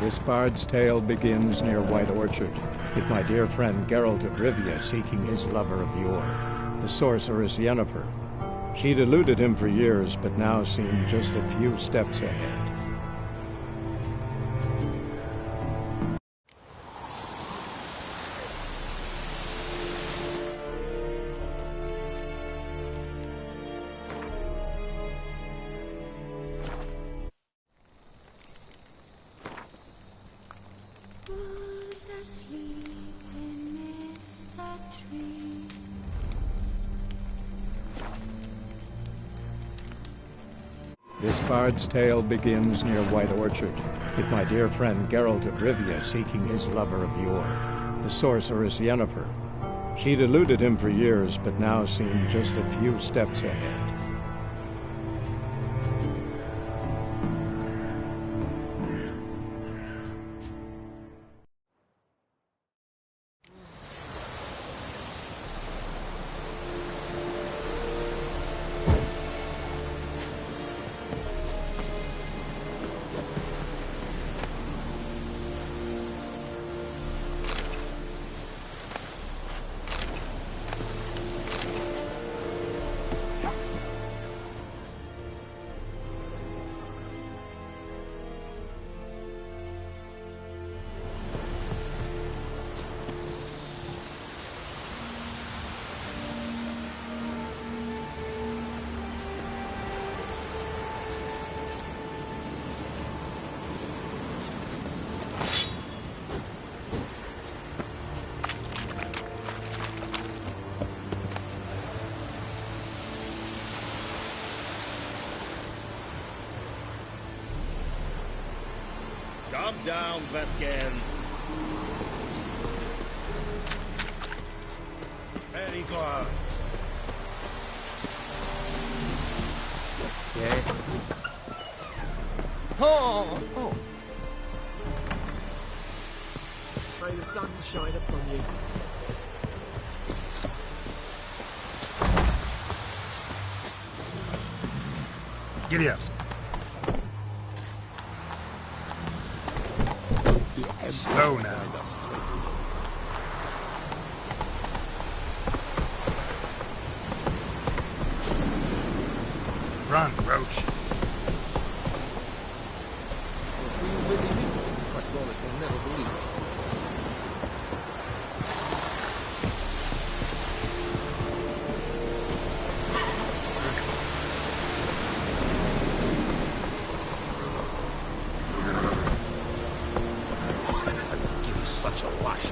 This bard's tale begins near White Orchard, with my dear friend Geralt of Rivia seeking his lover of yore, the sorceress Yennefer. She'd eluded him for years, but now seemed just a few steps ahead. This bard's tale begins near White Orchard, with my dear friend Geralt of Rivia seeking his lover of yore, the sorceress Yennefer. She'd eluded him for years, but now seemed just a few steps ahead. Calm down, Vetgen. Very good. Yeah. Oh! May the sun shine upon you. Giddy up. Slow now. Run, Roach. They'll never believe it. Such a wash.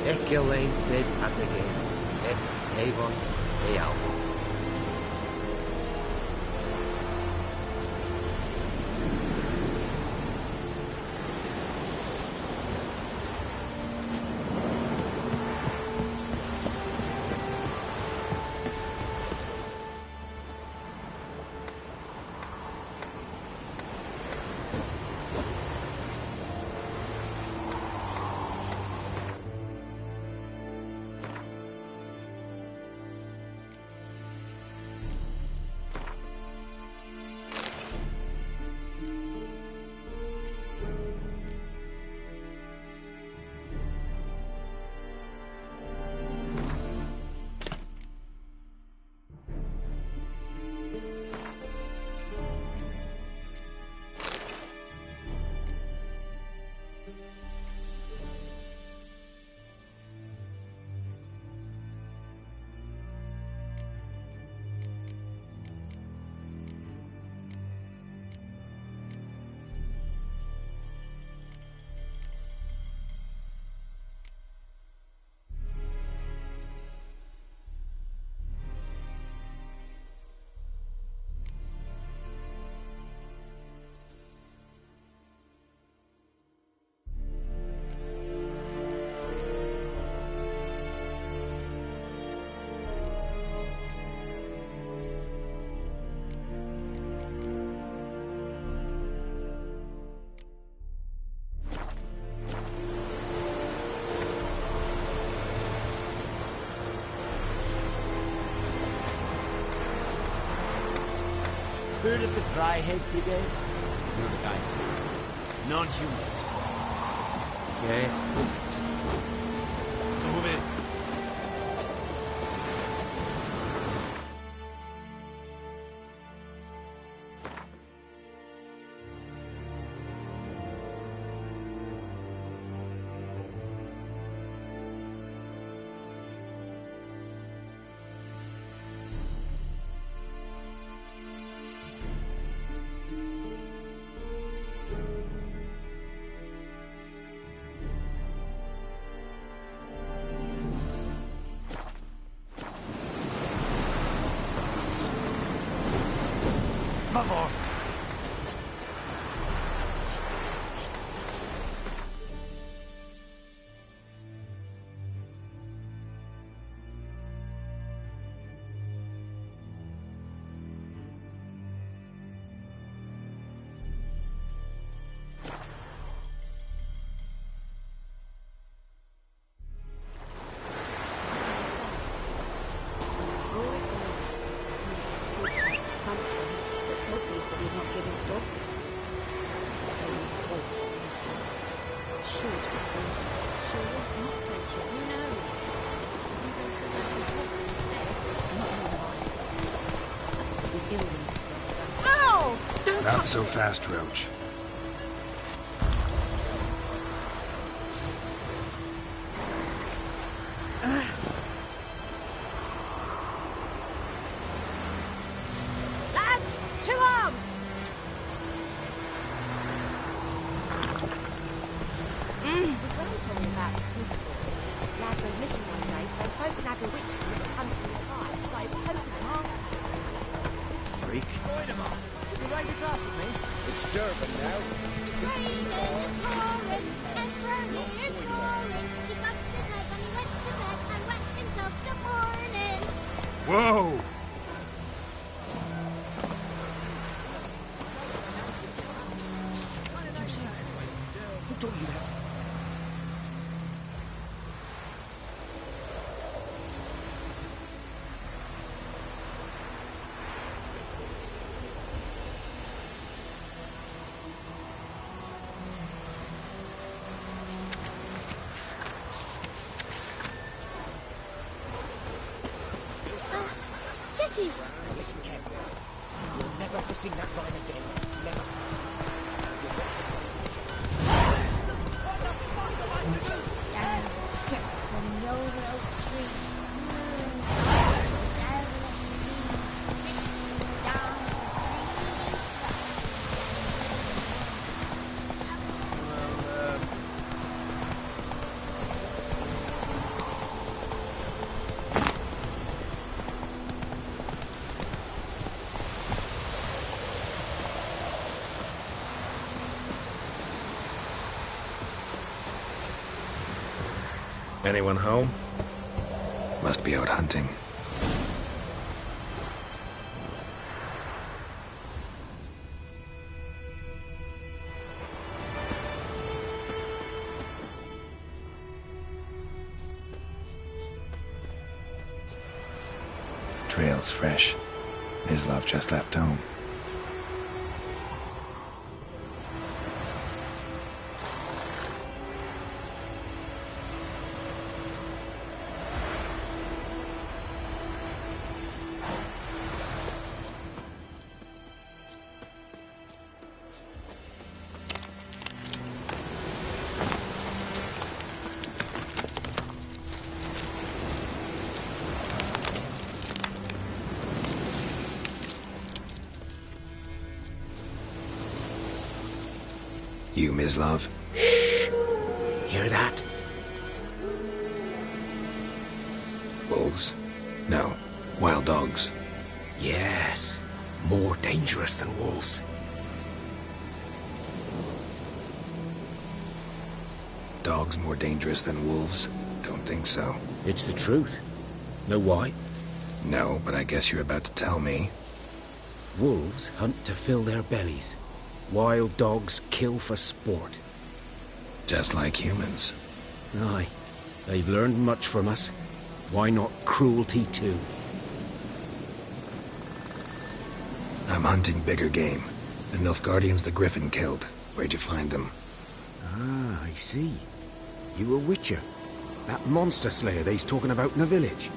Echelane bed at the game. Avon, Eal. Heard of the Dryhead Brigade? You're the guys. Non-humans. Okay. Move it. Vamos! Not so fast, Roach. Lads, to arms! The Grand told me about Smithville. Lad went missing one day, so folk and had a witch that was hunting the fire, started poking and asking. Freak. You raise a glass with me? It's Durban now. It's raining and pouring, and Bernie's snoring. He bumped his head when he went to bed and whacked himself till morning. Whoa! Who told you that? Jetty! Listen carefully. You'll never have to sing that rhyme again. Never. Sits in the old oak tree. Anyone home? Must be out hunting. Trail's fresh. Mislav just left home. You, Mislav? Shh! Hear that? Wolves? No. Wild dogs. Yes. More dangerous than wolves. Dogs more dangerous than wolves? Don't think so. It's the truth. Know why? No, but I guess you're about to tell me. Wolves hunt to fill their bellies. Wild dogs kill for sport. Just like humans. Aye. They've learned much from us. Why not cruelty too? I I'm hunting bigger game. The Nilfgaardians the Griffin killed. Where'd you find them? Ah, I see. You a witcher. That monster slayer they's talking about in the village.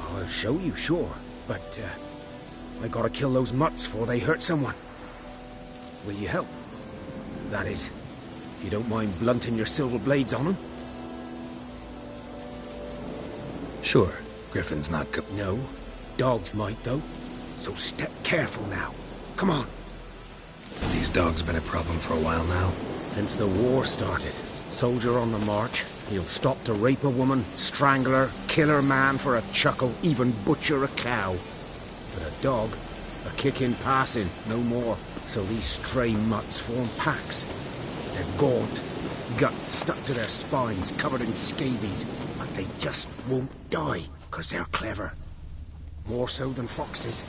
I'll show you, sure. But, I gotta kill those mutts before they hurt someone. Will you help? That is, if you don't mind blunting your silver blades on them. Sure. Griffin's not good. No. Dogs might, though. So step careful now. Come on. These dogs been a problem for a while now? Since the war started. Soldier on the march. He'll stop to rape a woman, strangle her, kill her man for a chuckle, even butcher a cow. But a dog, a kick in passing, no more. So these stray mutts form packs. They're gaunt, guts stuck to their spines, covered in scabies, but they just won't die, 'cause they're clever. More so than foxes.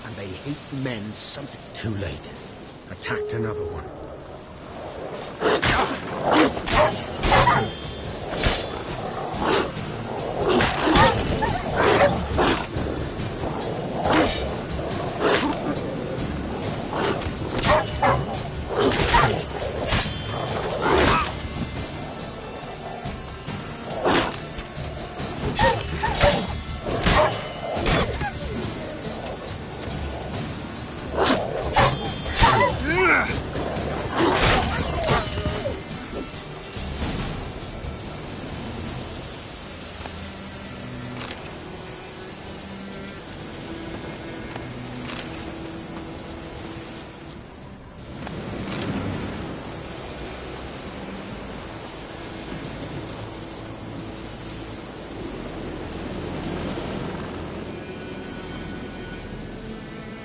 And they hate men something. Too late. Attacked another one.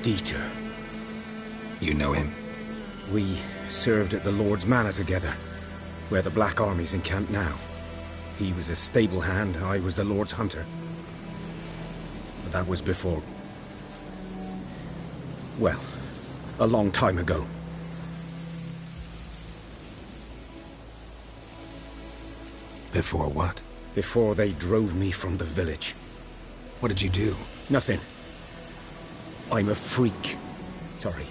Dieter. You know him? We served at the Lord's Manor together, where the Black Army's encamped now. He was a stable hand, I was the Lord's hunter. But that was before... well, a long time ago. Before what? Before they drove me from the village. What did you do? Nothing. I'm a freak. Sorry.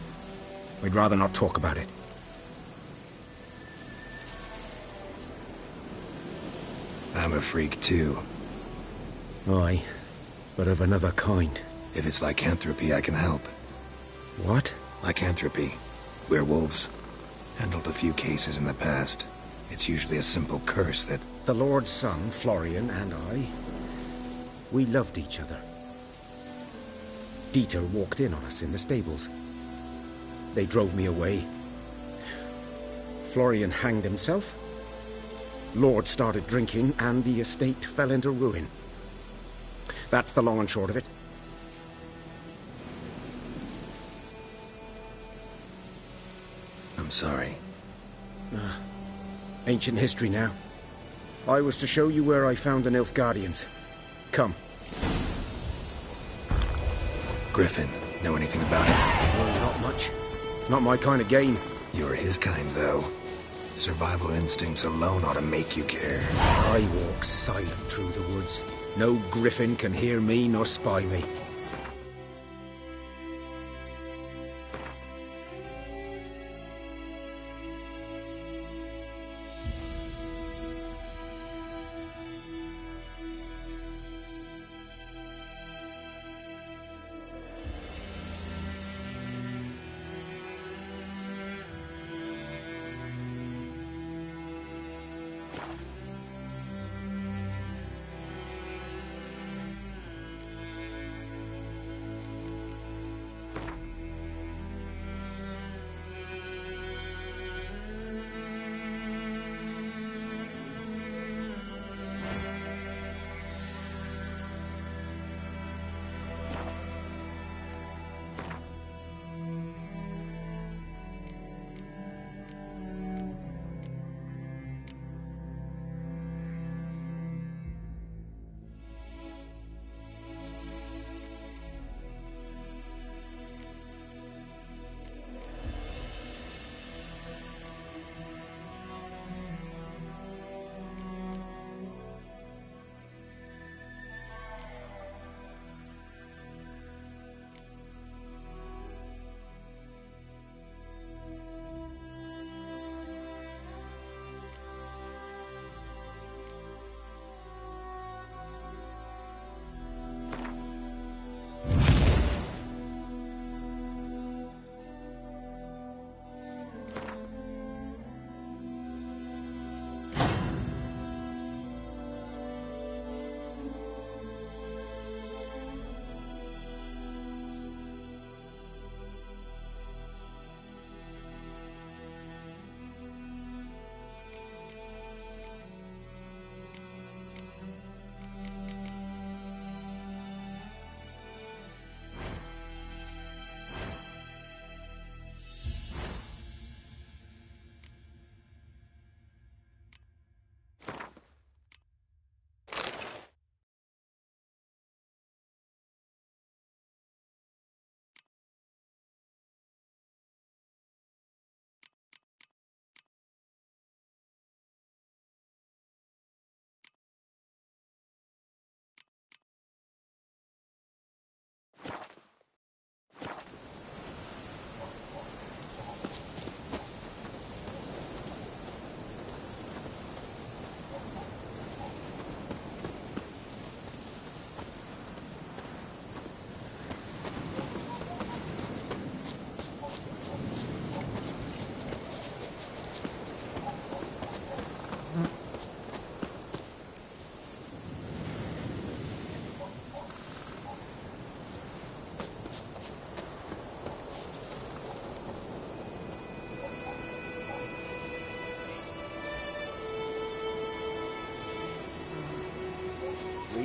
I'd rather not talk about it. I'm a freak too. Aye, but of another kind. If it's lycanthropy, I can help. What? Lycanthropy. Werewolves. Handled a few cases in the past. It's usually a simple curse that... The Lord's son, Florian, and I... we loved each other. Dieter walked in on us in the stables. They drove me away. Florian hanged himself. Lord started drinking, and the estate fell into ruin. That's the long and short of it. I'm sorry. Ancient history now. I was to show you where I found the Nilfgaardians. Come. Griffin, know anything about it? Well, not much. It's not my kind of game. You're his kind, though. Survival instincts alone ought to make you care. I walk silent through the woods. No griffin can hear me nor spy me.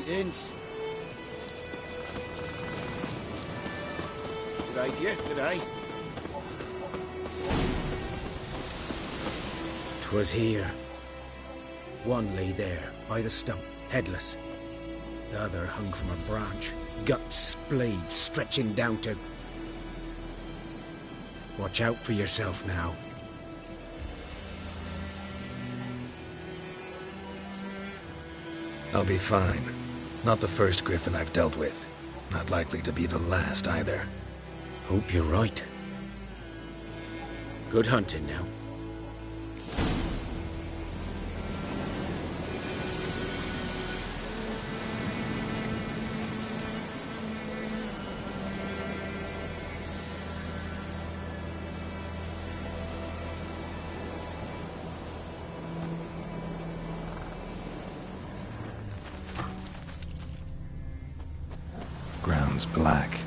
Greetings. Good day to you. Good day. 'Twas here. One lay there, by the stump, headless. The other hung from a branch, guts splayed, stretching down to... Watch out for yourself now. I'll be fine. Not the first griffin I've dealt with. Not likely to be the last either. Hope you're right. Good hunting now. Ground's black,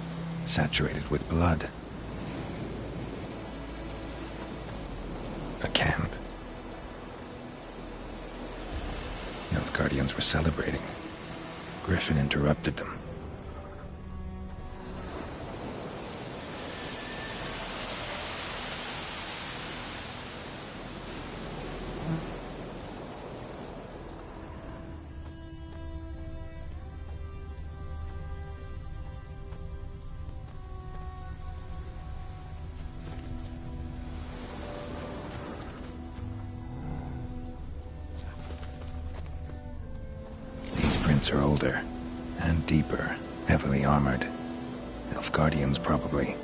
saturated with blood. A camp. Nilfgaardians were celebrating. Griffin interrupted them. Are older and deeper, heavily armored. Nilfgaardians, probably.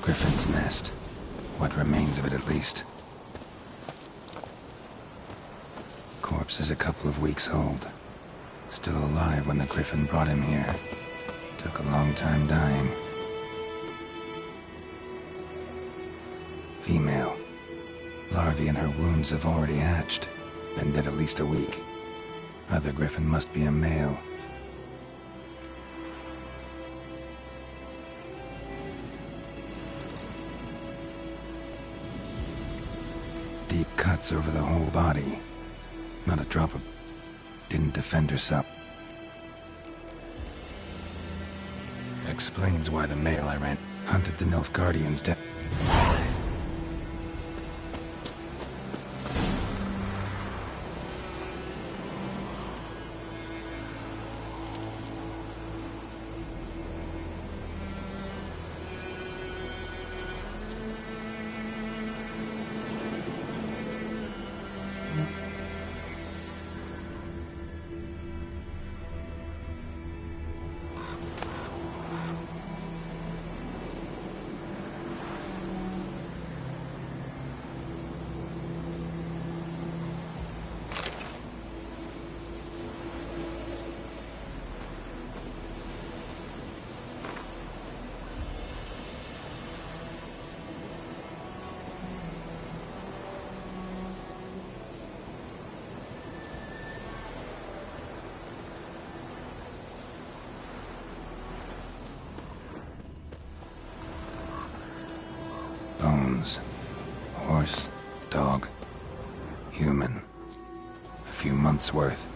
Griffin's nest. What remains of it, at least. Corpse is a couple of weeks old. Still alive when the Griffin brought him here. Took a long time dying. Female. Larvae in her wounds have already hatched. Been dead at least a week. Other Griffin must be a male. Deep cuts over the whole body. Not a drop of... Didn't defend herself. Explains why the male I ran hunted the Nilfgaardians down. Bones. Horse, dog, human. A few months' worth.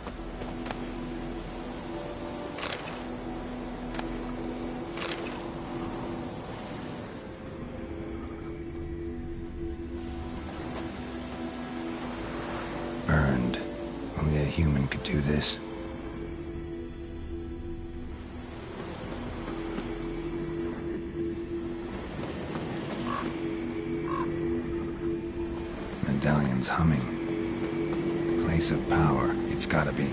phone's humming. Place of power, it's gotta be.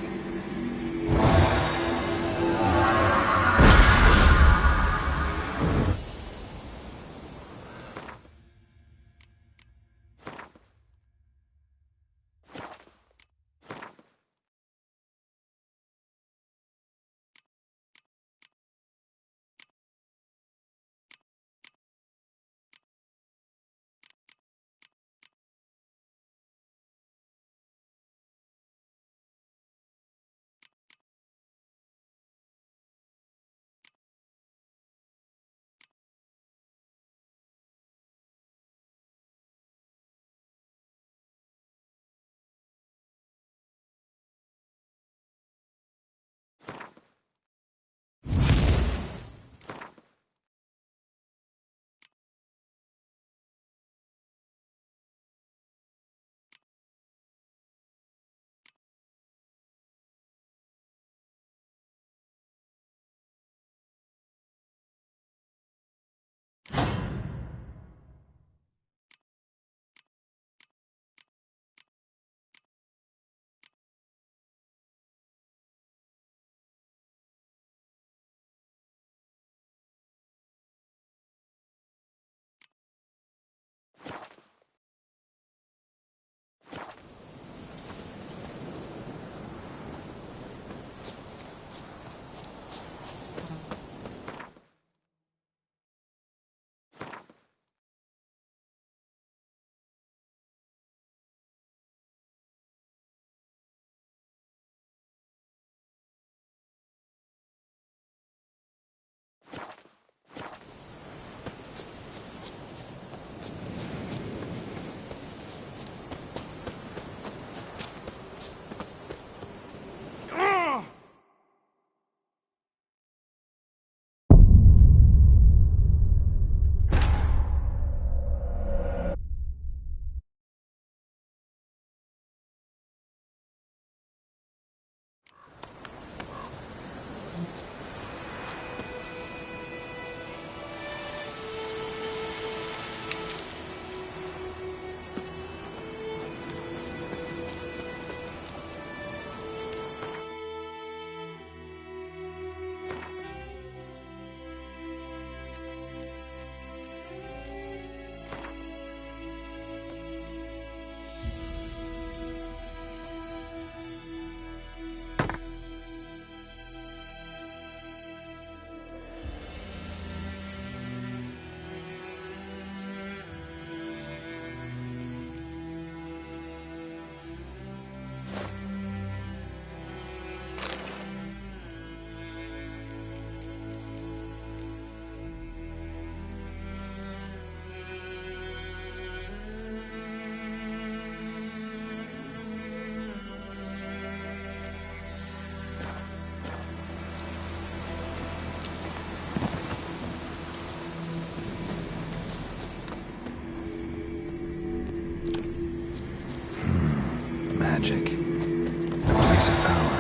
Magic. A place of power.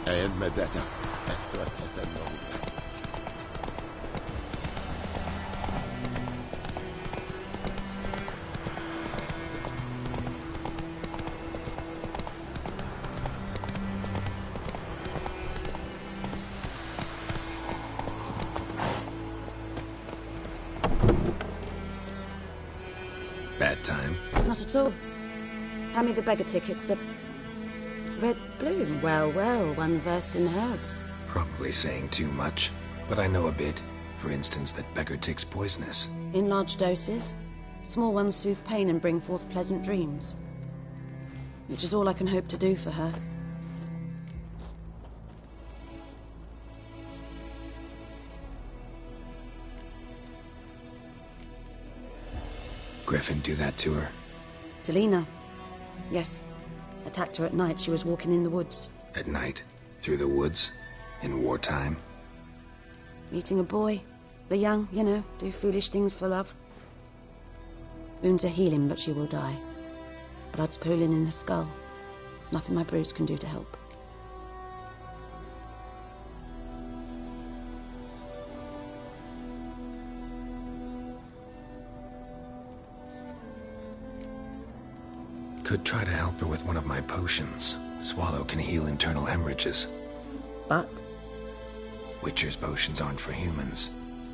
Én medeta. Ezt volt teszem magukra. Bad time? Not at all. Hand me the beggar tickets, the red bloom. Well, well, one versed in herbs. Probably saying too much, but I know a bit. For instance, that beggar tick's poisonous. In large doses. Small ones soothe pain and bring forth pleasant dreams. Which is all I can hope to do for her. Griffin do that to her? Delina. Yes. Attacked her at night. She was walking in the woods. At night? Through the woods? In wartime? Meeting a boy. The young, you know, do foolish things for love. Wounds are healing, but she will die. Blood's pooling in her skull. Nothing my bruise can do to help. Could try to help her with one of my potions. Swallow can heal internal hemorrhages. But Witcher's potions aren't for humans.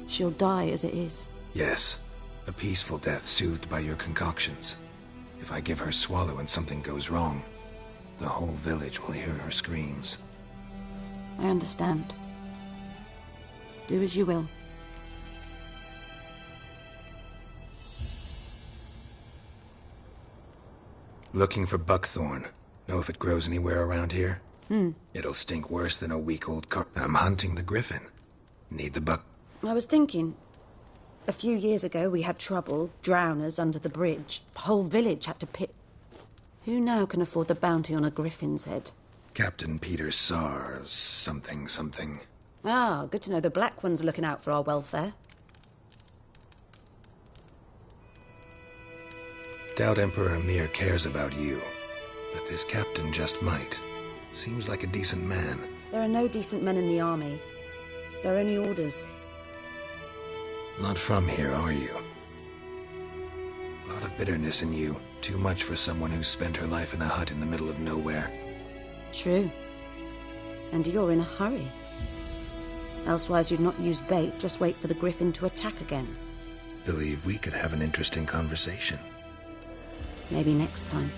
she'll die as it is. Yes. A peaceful death soothed by your concoctions. If I give her Swallow and something goes wrong, the whole village will hear her screams. I understand. Do as you will. Looking for buckthorn. Know if it grows anywhere around here? It'll stink worse than a week-old car. I'm hunting the griffin. Need the buck... I was thinking, a few years ago we had trouble, drowners under the bridge. The whole village had to pit. Who now can afford the bounty on a griffin's head? Captain Peter Sars, something. Ah, good to know the Black Ones are looking out for our welfare. Doubt Emperor Emir cares about you, but this captain just might. Seems like a decent man. There are no decent men in the army. They're only orders. Not from here, are you? A lot of bitterness in you. Too much for someone who spent her life in a hut in the middle of nowhere. True. And you're in a hurry. Elsewise you'd not use bait, just wait for the griffin to attack again. Believe we could have an interesting conversation. Maybe next time.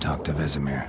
talk to Vesemir.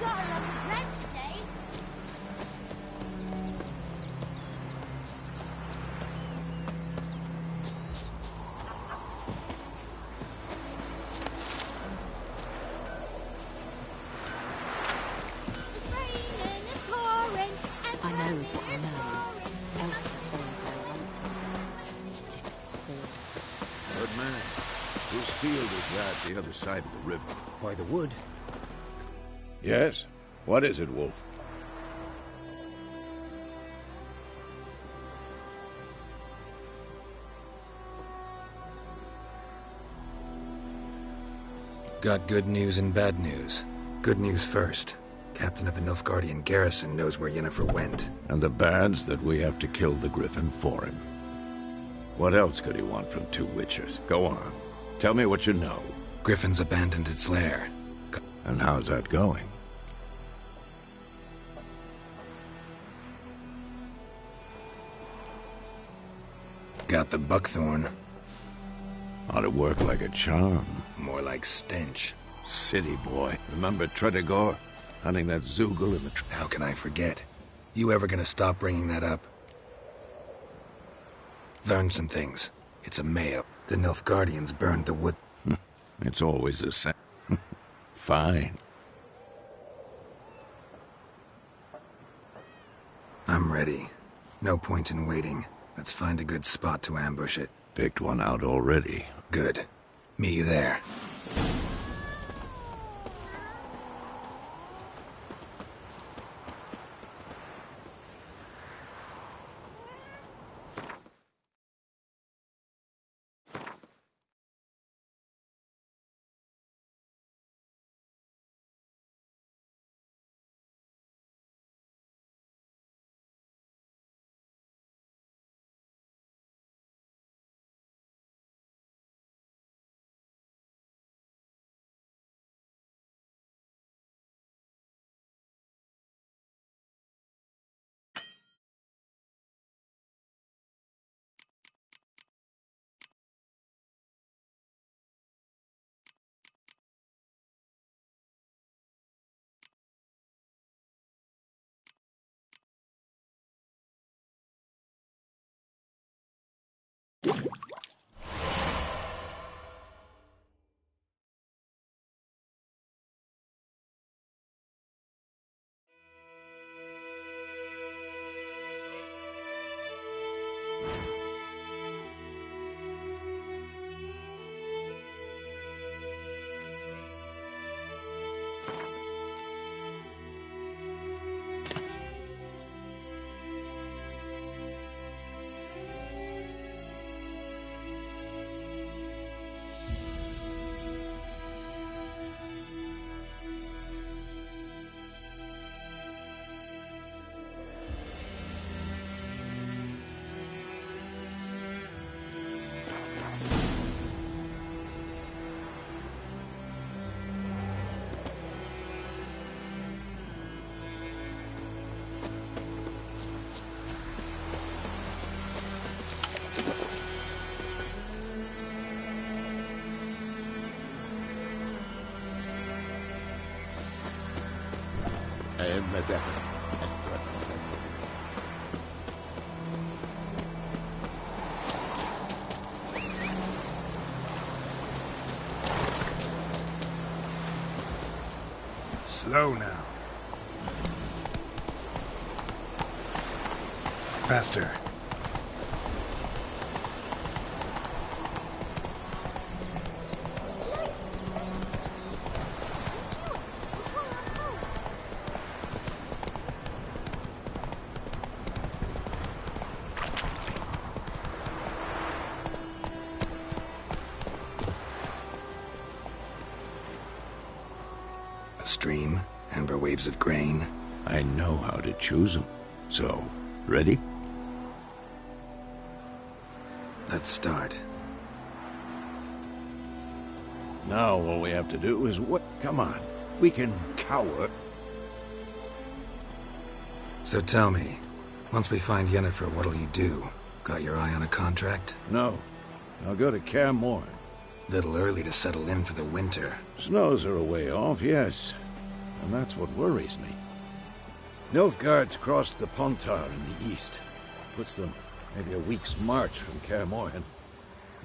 Got a lot of bread today. It's raining, it's pouring, and I knows what I thunder is knows. falling. Elsa falls Good man. Whose field is that the other side of the river? By the wood. Yes? What is it, Wolf? Got good news and bad news. Good news first. Captain of the Nilfgaardian garrison knows where Yennefer went. And the bad's that we have to kill the griffin for him. What else could he want from two witchers? Go on. Tell me what you know. Griffin's abandoned its lair. And how's that going? Got the buckthorn. Ought to work like a charm. More like stench. City boy. Remember Tredegor? Hunting that Zoogle in the... How can I forget? You ever gonna stop bringing that up? Learn some things. It's a mail. The Nilfgaardians burned the wood. It's always the same. Fine. I'm ready. No point in waiting. Let's find a good spot to ambush it. Picked one out already. Good. Meet you there. Slow now. Faster. A stream, amber waves of grain. I know how to choose them. So, ready? Let's start. Now all we have to do is what? Come on. We can cower. So tell me, once we find Yennefer, what'll you do? Got your eye on a contract? No. I'll go to Kaer Morhen. Little early to settle in for the winter. Snows are a way off, yes. And that's what worries me. Nilfgaard's crossed the Pontar in the east. Puts them maybe a week's march from Kaer Morhen.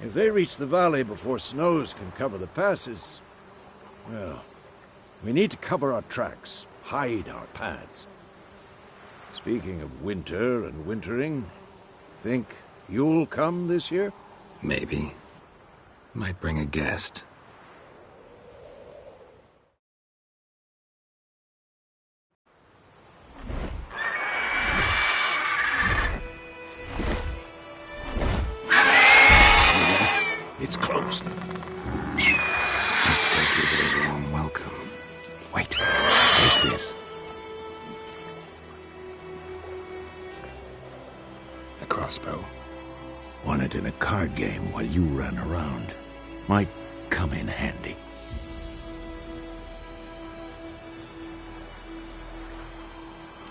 If they reach the valley before snows can cover the passes, well, we need to cover our tracks, hide our paths. Speaking of winter and wintering, think you'll come this year? Maybe. Might bring a guest. It's close. Let's go give it a warm welcome. Wait. Take this. A crossbow. Won it in a card game while you ran around. Might come in handy.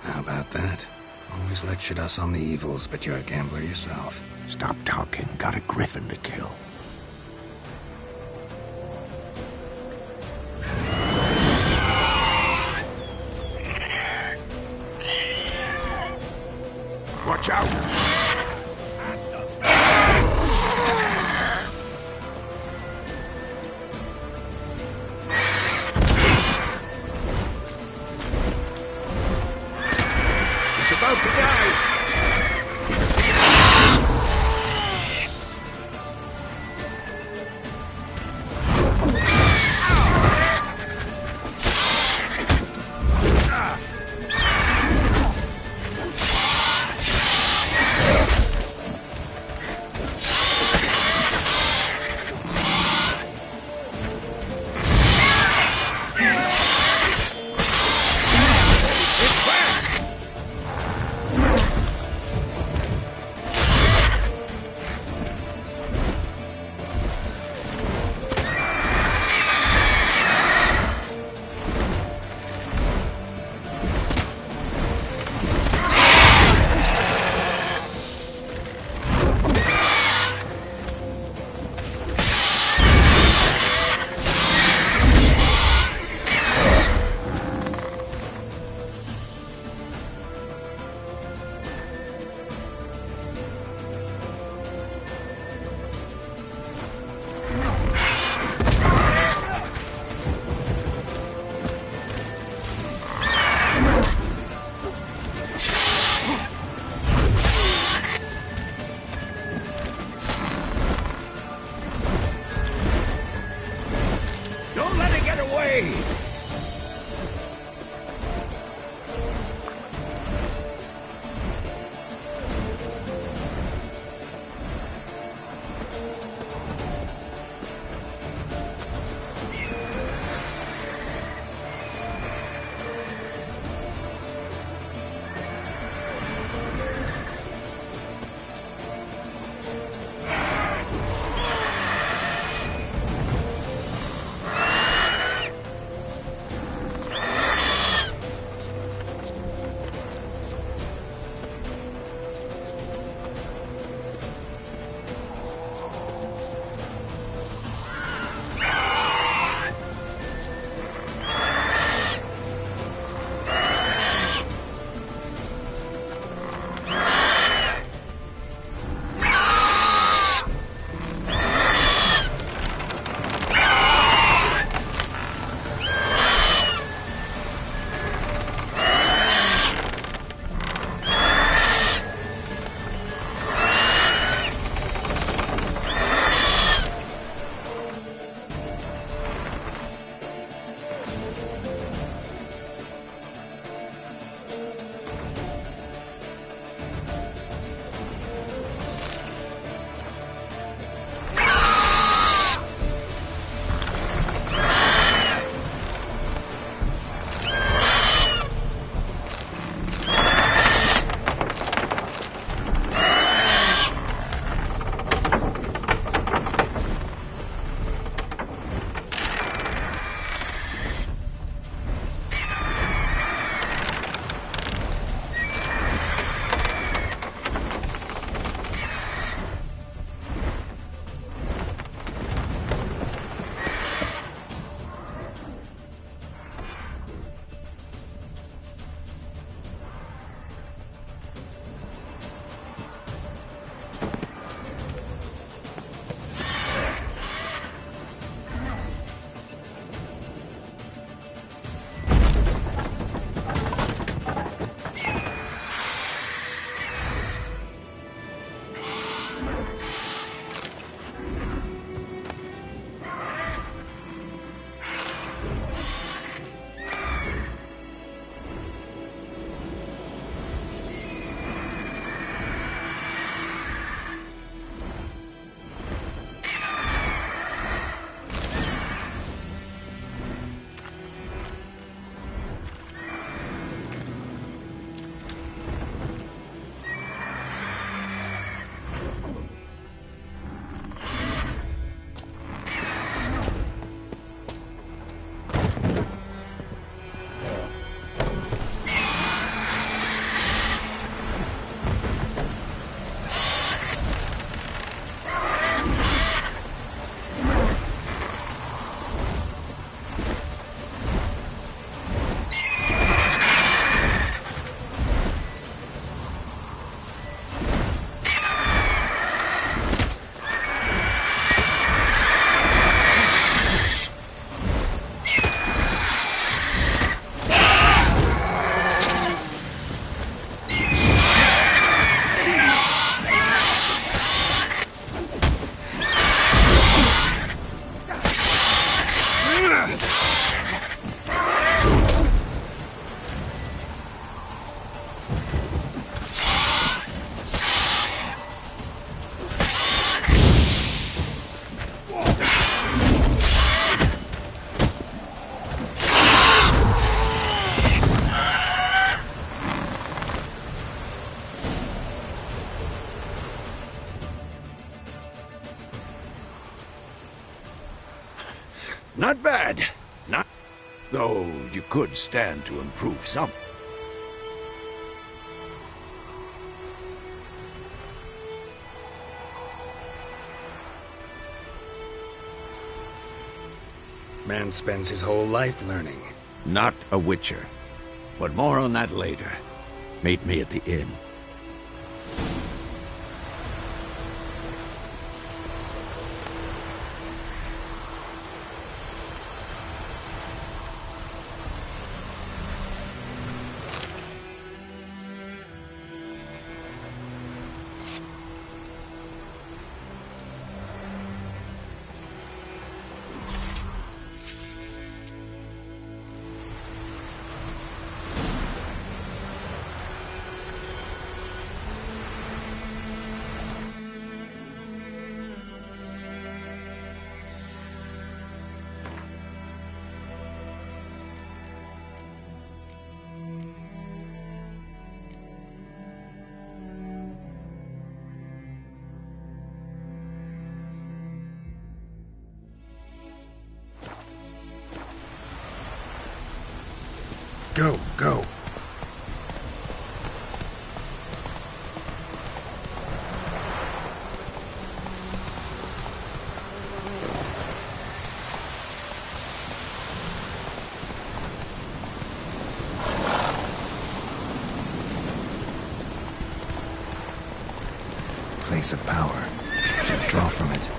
How about that? Always lectured us on the evils, but you're a gambler yourself. Stop talking. Got a griffin to kill. Watch out! It's about to die! Not bad. Not... Though you could stand to improve some. Man spends his whole life learning. Not a witcher. But more on that later. Meet me at the inn. Go, go. Place of power. Should draw from it.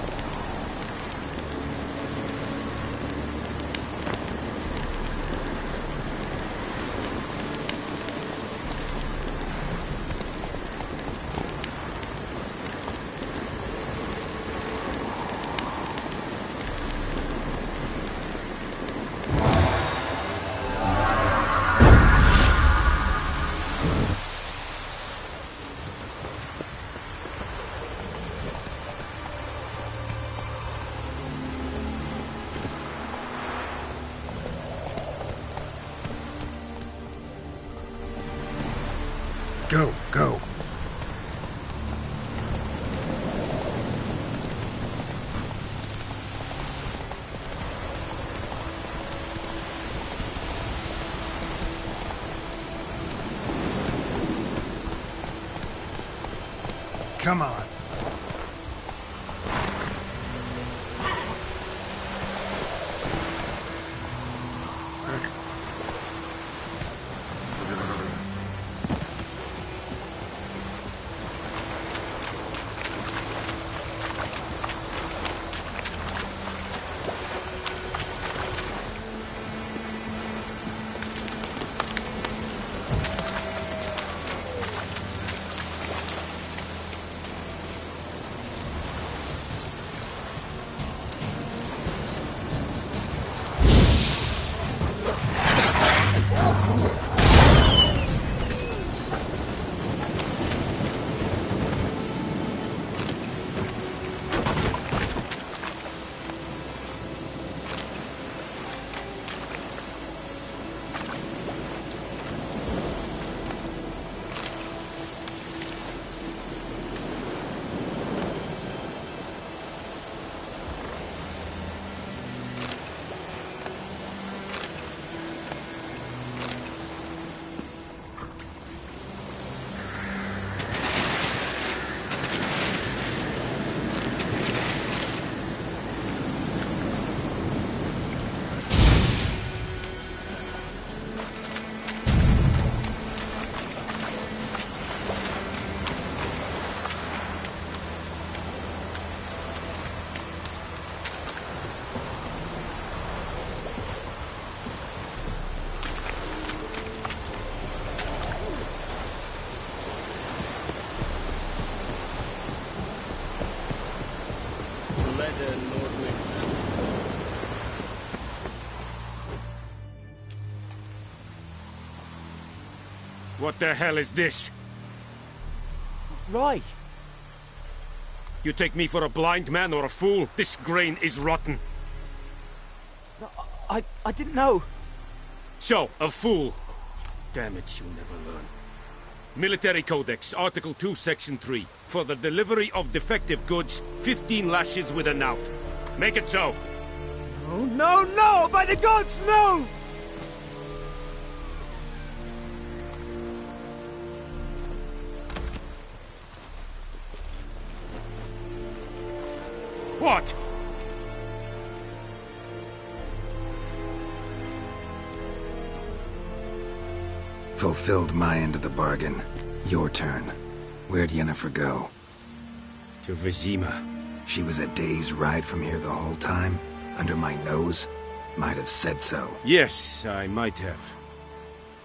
Go, go. Come on. What the hell is this? Right. You take me for a blind man or a fool? This grain is rotten. I didn't know. So, a fool. Damn it, you'll never learn. Military Codex, Article 2, Section 3. For the delivery of defective goods, 15 lashes with a knout. Make it so. Oh, no, no! By the gods, no! What? Fulfilled my end of the bargain. Your turn. Where'd Yennefer go? To Vizima. She was a day's ride from here the whole time? Under my nose? Might have said so. Yes, I might have.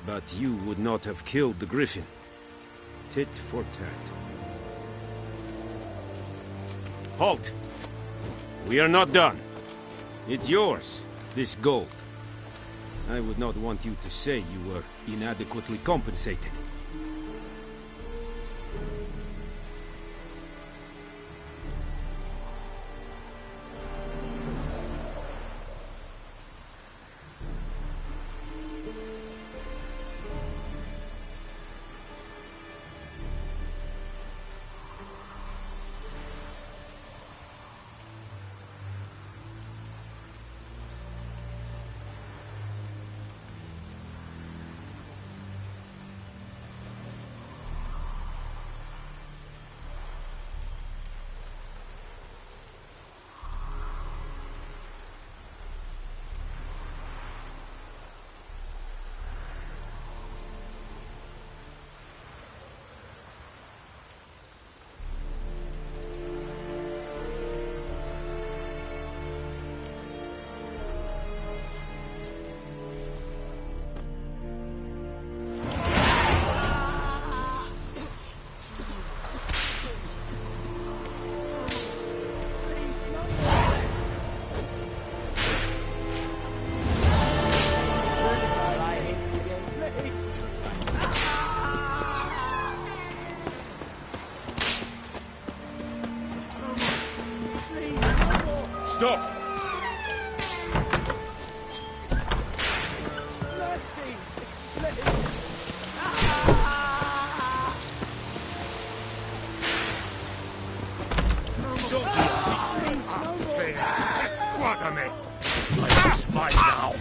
But you would not have killed the griffin. Tit for tat. Halt! We are not done. It's yours, this gold. I would not want you to say you were inadequately compensated. Stop! Mercy! Don't be unfair! Esquadame! Life is mine now!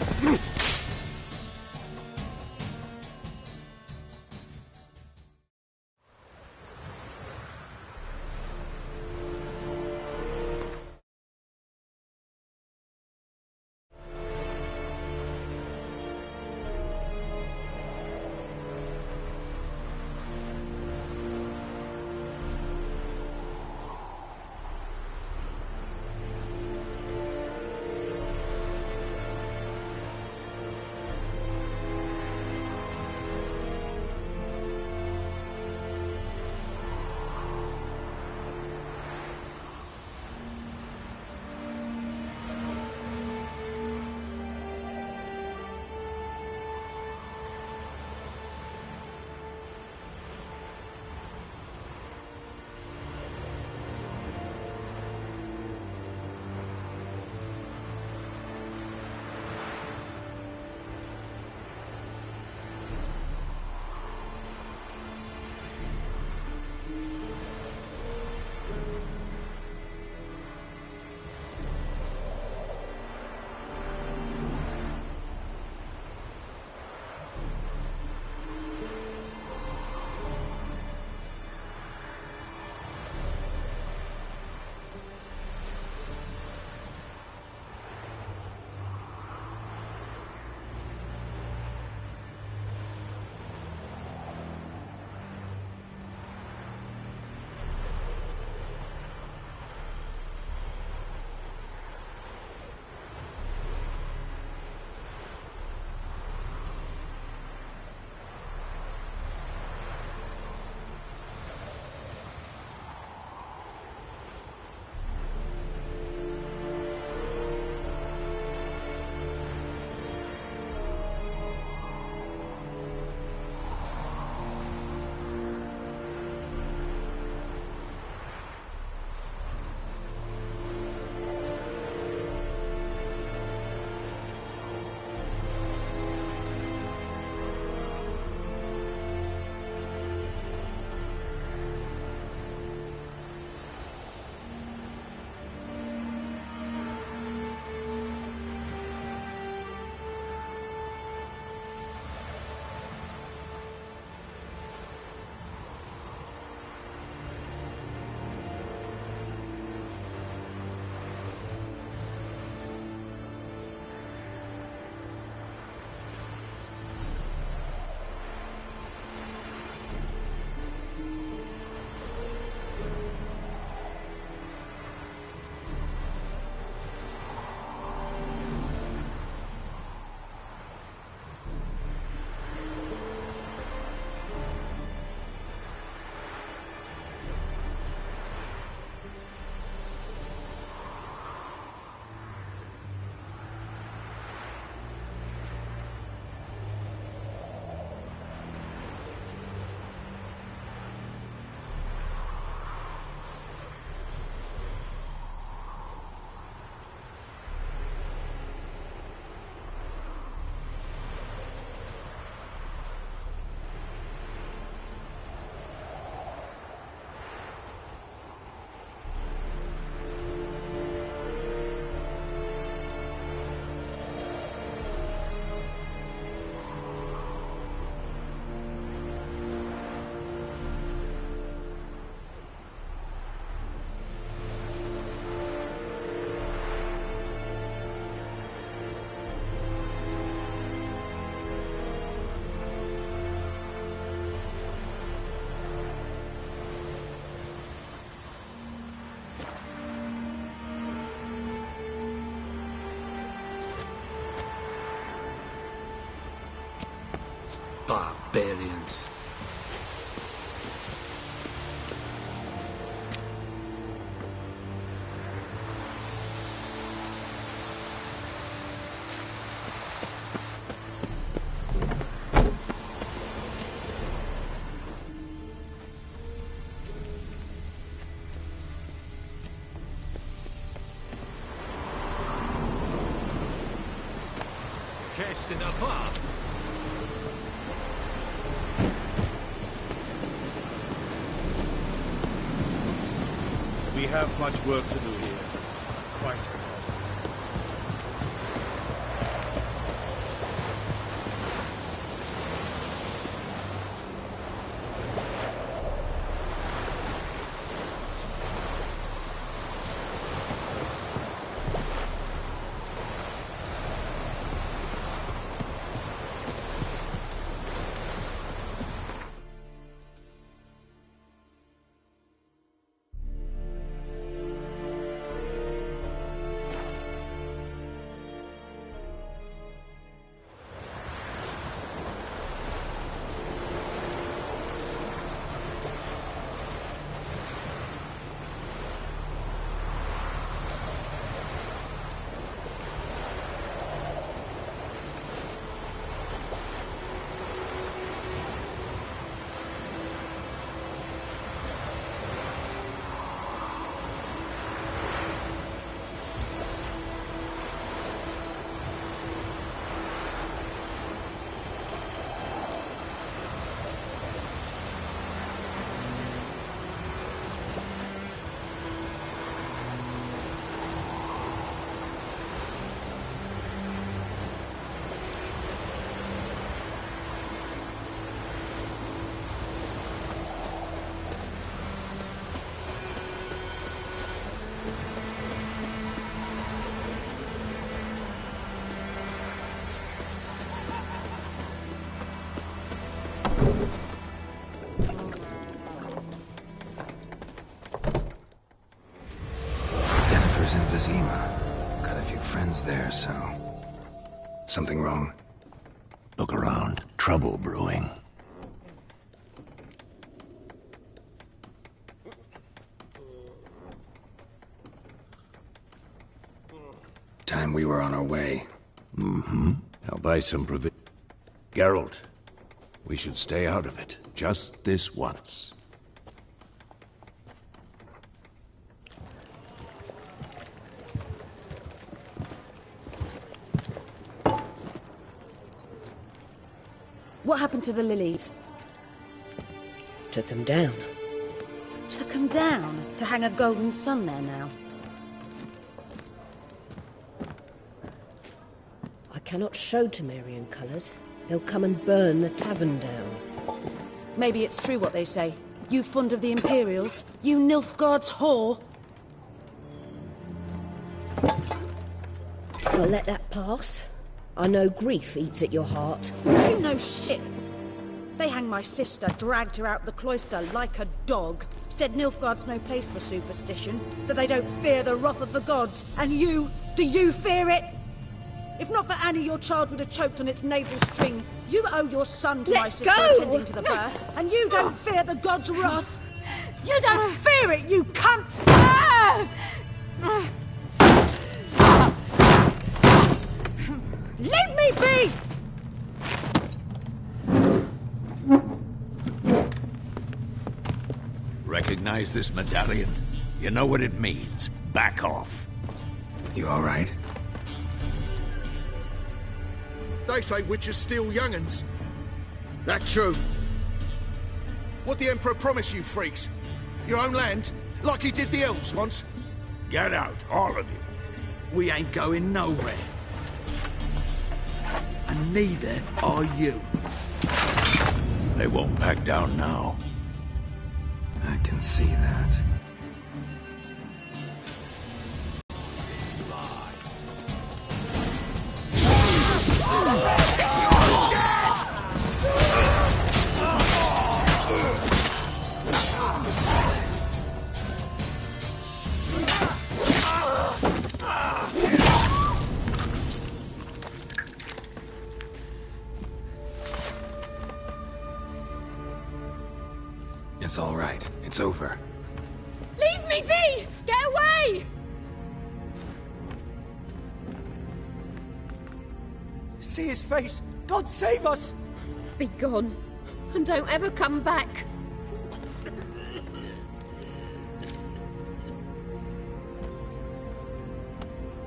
Barbarians. Cast in a bar. We have much work to do here. Quite. In Vizima. Got a few friends there, so... Something wrong? Look around. Trouble brewing. Time we were on our way. Mm-hmm. I'll buy some Geralt, we should stay out of it. Just this once. What happened to the lilies? Took 'em down. Took 'em down? To hang a golden sun there now? I cannot show Temerian colours. They'll come and burn the tavern down. Maybe it's true what they say. You fond of the Imperials? You Nilfgaard's whore? I'll let that pass. I know grief eats at your heart. You know shit. They hanged my sister, dragged her out the cloister like a dog. Said Nilfgaard's no place for superstition, that they don't fear the wrath of the gods. And you, do you fear it? If not for Annie, your child would have choked on its navel string. You owe your son to my sister attending to the birth, and you don't fear the gods' wrath. You don't fear it, you cunt! Leave me be! Recognize this medallion? You know what it means. Back off. You all right? They say witches steal young'uns. That true? What the Emperor promise you, freaks? Your own land? Like he did the elves once? Get out, all of you. We ain't going nowhere. And neither are you. They won't back down now. I can see that. It's all right. It's over. Leave me be! Get away! See his face! God save us! Be gone, and don't ever come back.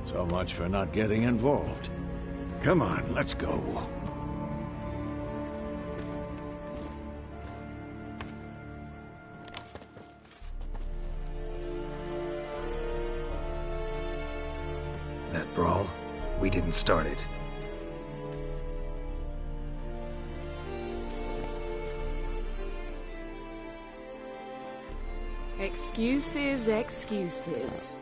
So much for not getting involved. Come on, let's go. That brawl, we didn't start it. Excuses, excuses.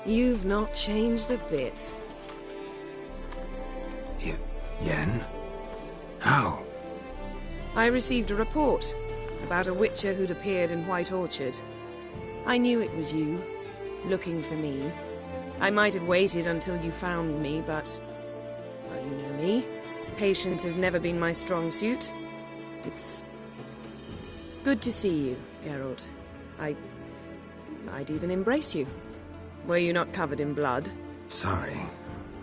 You've not changed a bit. Yen? How? I received a report about a witcher who'd appeared in White Orchard. I knew it was you, looking for me. I might have waited until you found me, but... well, you know me. Patience has never been my strong suit. It's... good to see you, Geralt. I'd even embrace you. Were you not covered in blood? Sorry.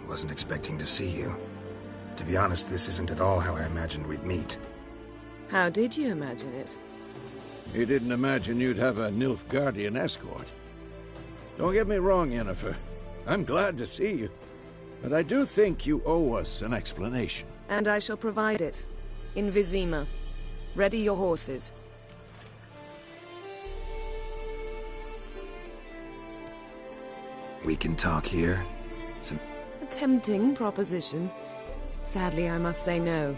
Wasn't expecting to see you. To be honest, this isn't at all how I imagined we'd meet. How did you imagine it? You didn't imagine you'd have a Nilfgaardian escort. Don't get me wrong, Yennefer. I'm glad to see you. But I do think you owe us an explanation. And I shall provide it. In Vizima. Ready your horses. We can talk here? A tempting proposition. Sadly, I must say no.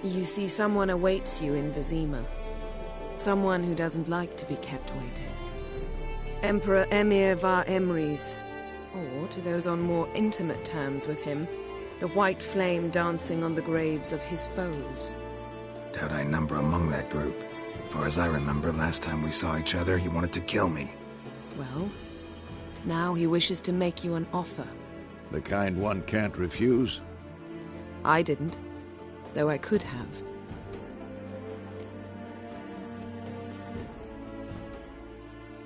You see, someone awaits you in Vizima. Someone who doesn't like to be kept waiting. Emperor Emir var Emrys. Or, to those on more intimate terms with him, the white flame dancing on the graves of his foes. Doubt I number among that group. For as I remember, last time we saw each other, he wanted to kill me. Well, now he wishes to make you an offer. The kind one can't refuse? I didn't, though I could have.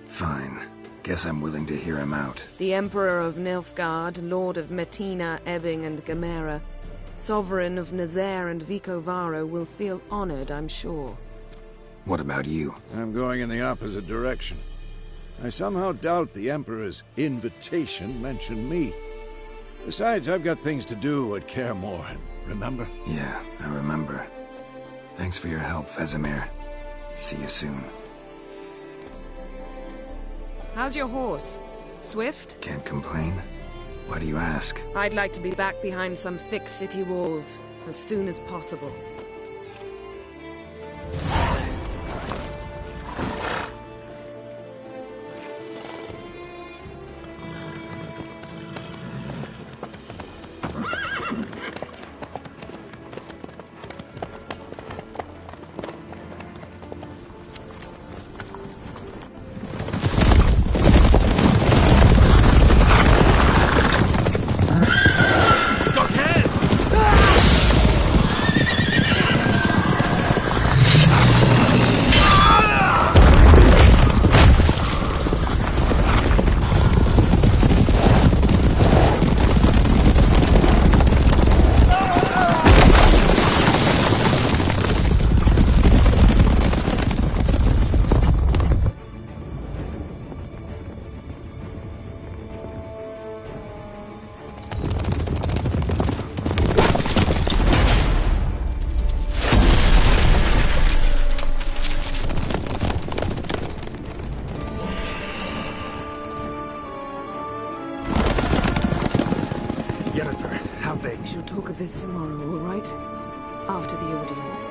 Fine. Guess I'm willing to hear him out. The Emperor of Nilfgaard, Lord of Metina, Ebbing and Gamera, Sovereign of Nazaire and Vicovaro will feel honored, I'm sure. What about you? I'm going in the opposite direction. I somehow doubt the Emperor's invitation mentioned me. Besides, I've got things to do at Kaer Morhen, remember? Yeah, I remember. Thanks for your help, Vesemir. See you soon. How's your horse? Swift? Can't complain. Why do you ask? I'd like to be back behind some thick city walls as soon as possible. This tomorrow, all right? After the audience.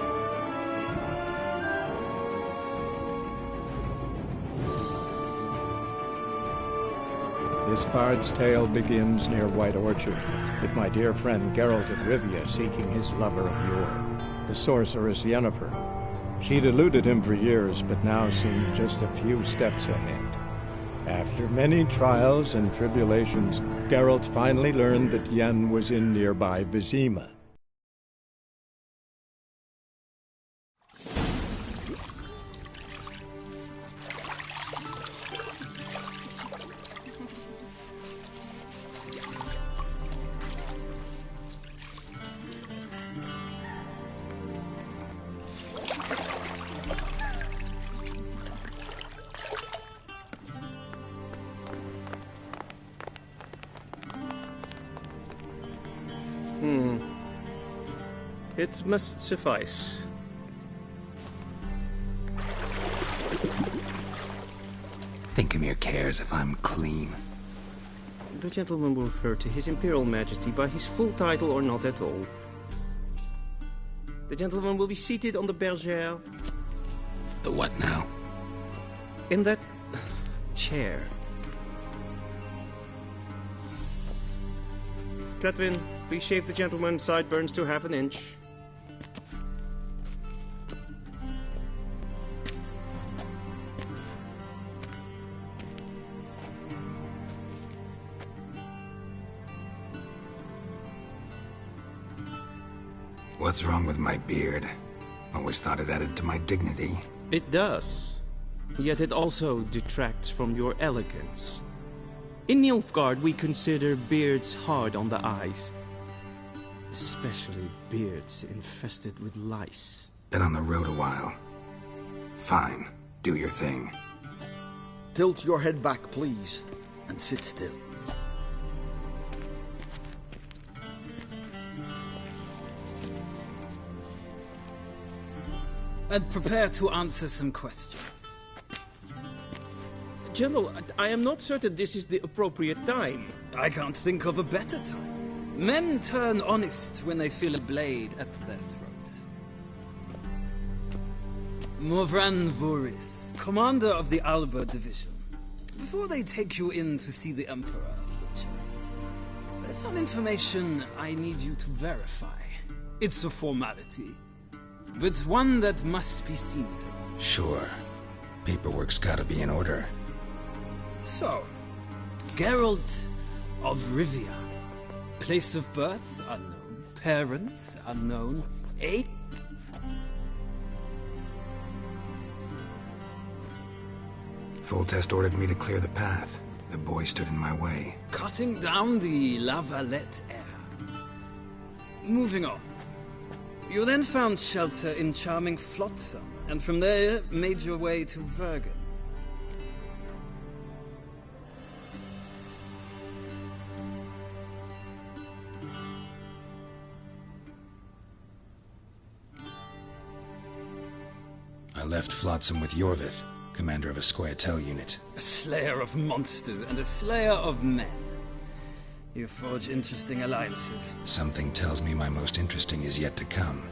This bard's tale begins near White Orchard, with my dear friend Geralt of Rivia seeking his lover of yore, the sorceress Yennefer. She'd eluded him for years, but now seemed just a few steps ahead. After many trials and tribulations, Geralt finally learned that Yen was in nearby Vizima. It must suffice. Thinkamere cares if I'm clean. The gentleman will refer to His Imperial Majesty by his full title or not at all. The gentleman will be seated on the bergère. The what now? In that chair. Catwin, please shave the gentleman's sideburns to half an inch. What's wrong with my beard? Always thought it added to my dignity. It does. Yet it also detracts from your elegance. In Nilfgaard, we consider beards hard on the eyes. Especially beards infested with lice. Been on the road a while. Fine. Do your thing. Tilt your head back, please, and sit still. And prepare to answer some questions. General, I am not certain this is the appropriate time. I can't think of a better time. Men turn honest when they feel a blade at their throat. Morvran Voris, commander of the Alba Division. Before they take you in to see the Emperor, there's some information I need you to verify. It's a formality, but one that must be seen to. Sure. Paperwork's gotta be in order. So, Geralt of Rivia. Place of birth, unknown. Parents, unknown. Age? Foltest ordered me to clear the path. The boy stood in my way. Cutting down the La Valette heir. Moving on. You then found shelter in charming Flotsam, and from there made your way to Vergen. I left Flotsam with Yorvith, commander of a Scoia'tael unit. A slayer of monsters and a slayer of men. You forge interesting alliances. Something tells me my most interesting is yet to come.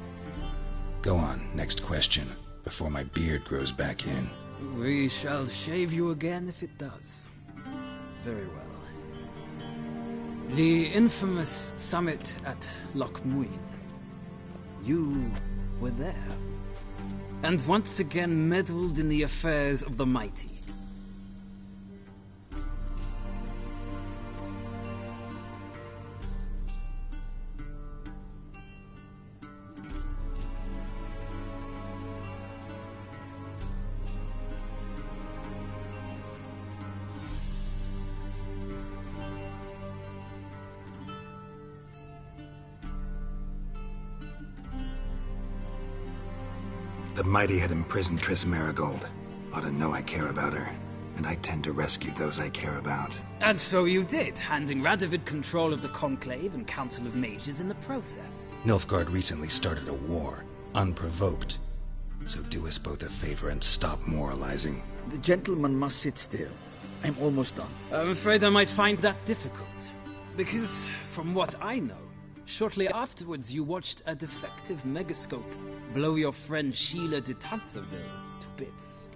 Go on, next question, before my beard grows back in. We shall shave you again if it does. Very well. The infamous summit at Loch Muin. You were there. And once again meddled in the affairs of the mighty. The mighty had imprisoned Triss Marigold. Ought to know I care about her, and I tend to rescue those I care about. And so you did, handing Radovid control of the Conclave and Council of Mages in the process. Nilfgaard recently started a war, unprovoked. So do us both a favor and stop moralizing. The gentleman must sit still. I'm almost done. I'm afraid I might find that difficult. Because, from what I know, shortly afterwards you watched a defective megascope blow your friend Sheila de Tanserville to bits.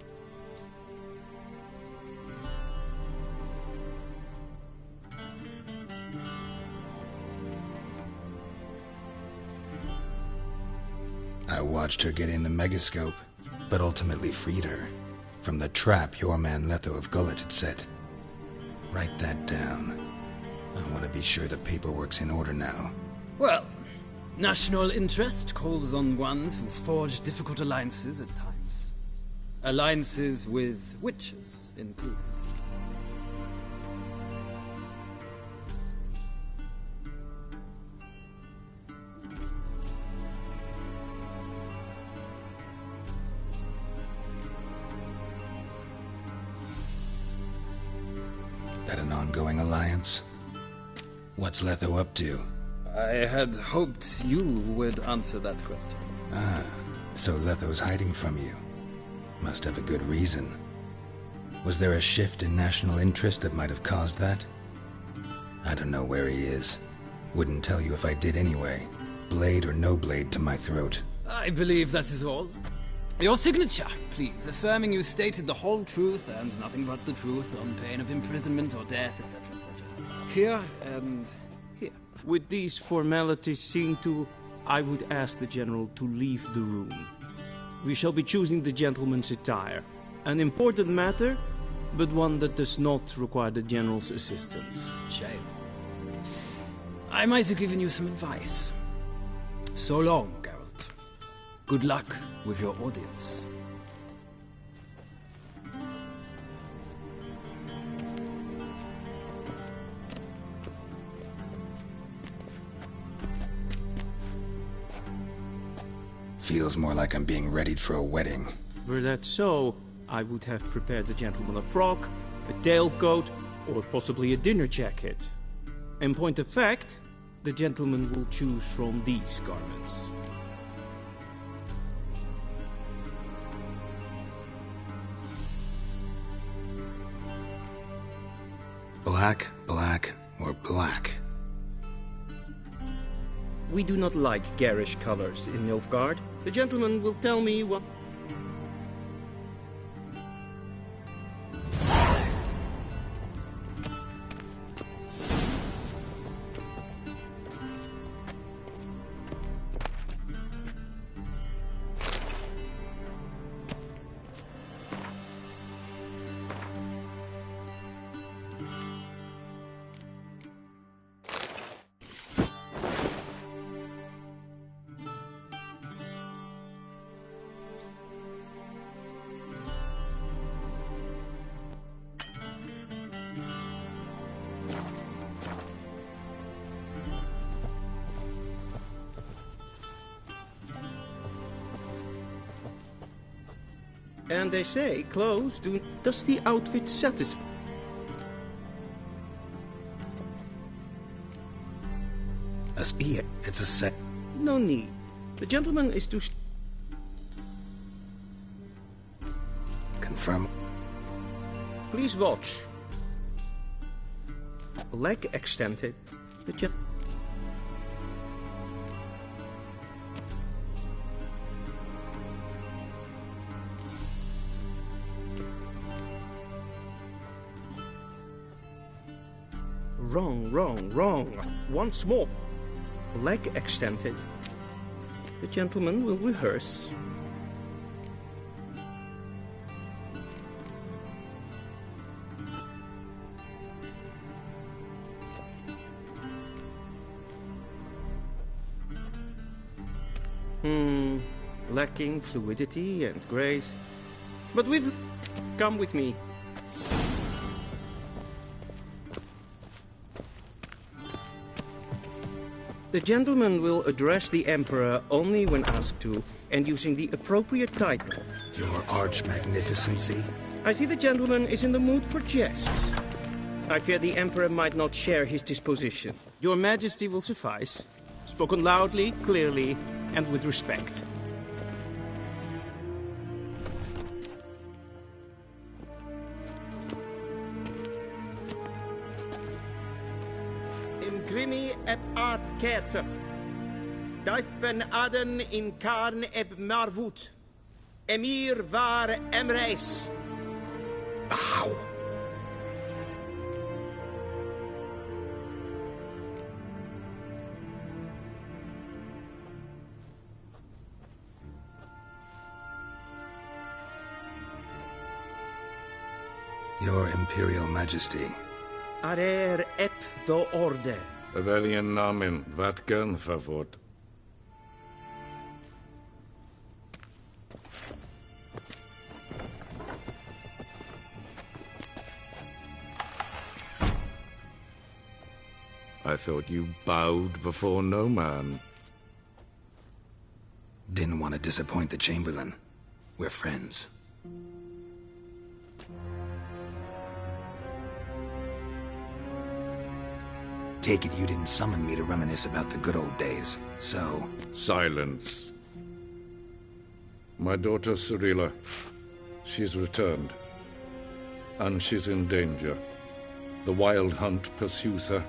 I watched her get in the megascope, but ultimately freed her from the trap your man Letho of Gullet had set. Write that down. I want to be sure the paperwork's in order now. Well, national interest calls on one to forge difficult alliances at times. Alliances with witches included. That an ongoing alliance? What's Letho up to? I had hoped you would answer that question. Ah, so Letho's hiding from you. Must have a good reason. Was there a shift in national interest that might have caused that? I don't know where he is. Wouldn't tell you if I did anyway. Blade or no blade to my throat. I believe that is all. Your signature, please, affirming you stated the whole truth and nothing but the truth on pain of imprisonment or death, etc., etc. Here and here. With these formalities seen to, I would ask the General to leave the room. We shall be choosing the gentleman's attire. An important matter, but one that does not require the General's assistance. Shame. I might have given you some advice. So long, Geralt. Good luck with your audience. Feels more like I'm being readied for a wedding. Were that so, I would have prepared the gentleman a frock, a tailcoat, or possibly a dinner jacket. In point of fact, the gentleman will choose from these garments. Black, black, or black? We do not like garish colors in Nilfgaard. The gentleman will tell me what... And they say clothes do... Does the outfit satisfy? Yeah, it's a set. No need. The gentleman is to... Confirm. Please watch. Leg extended. The Wrong. Once more. Leg extended. The gentleman will rehearse. Lacking fluidity and grace. But we've... Come with me. The gentleman will address the Emperor only when asked to, and using the appropriate title. Your Arch-Magnificency? I see the gentleman is in the mood for jests. I fear the Emperor might not share his disposition. Your Majesty will suffice. Spoken loudly, clearly, and with respect. Grimi eb art ketzer. Dijfen aden in karn eb marvoet. Emir var emreis. Ow. Your Imperial Majesty. Arer eb the orde. Weljen namen, wat kan favort? I thought you bowed before no man. Didn't want to disappoint the Chamberlain. We're friends. take it you didn't summon me to reminisce about the good old days, so... Silence. My daughter Cirilla, she's returned. And she's in danger. The Wild Hunt pursues her.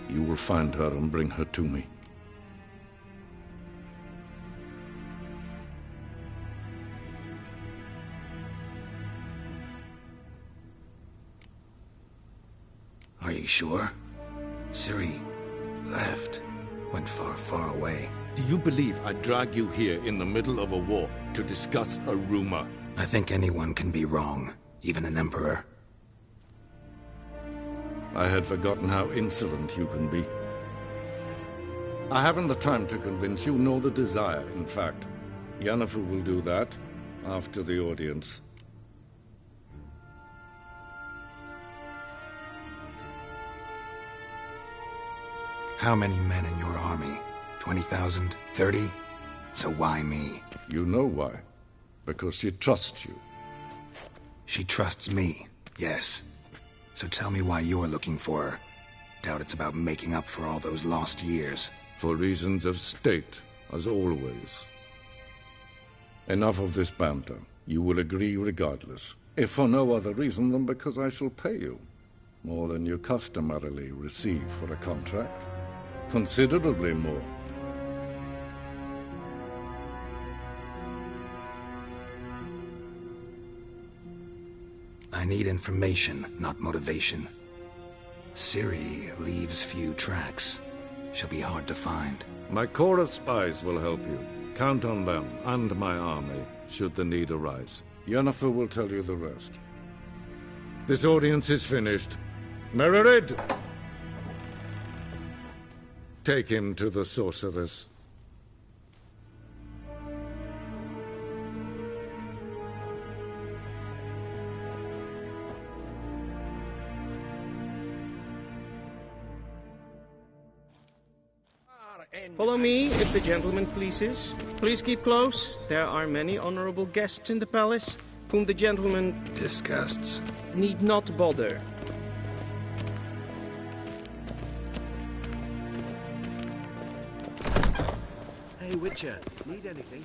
You will find her and bring her to me. Are you sure? Ciri left. Went far, far away. Do you believe I'd drag you here in the middle of a war to discuss a rumor? I think anyone can be wrong, even an emperor. I had forgotten how insolent you can be. I haven't the time to convince you, nor the desire, in fact. Yennefer will do that after the audience. How many men in your army? 20,000? 30? So why me? You know why. Because she trusts you. She trusts me, yes. So tell me why you're looking for her. Doubt it's about making up for all those lost years. For reasons of state, as always. Enough of this banter. You will agree regardless. If for no other reason than because I shall pay you. More than you customarily receive for a contract. Considerably more. I need information, not motivation. Ciri leaves few tracks. She'll be hard to find. My corps of spies will help you. Count on them, and my army, should the need arise. Yennefer will tell you the rest. This audience is finished. Mererid! Take him to the sorceress. Follow me, if the gentleman pleases. Please keep close. There are many honorable guests in the palace, whom the gentleman... disgusts. ...need not bother. Hey, Witcher, need anything?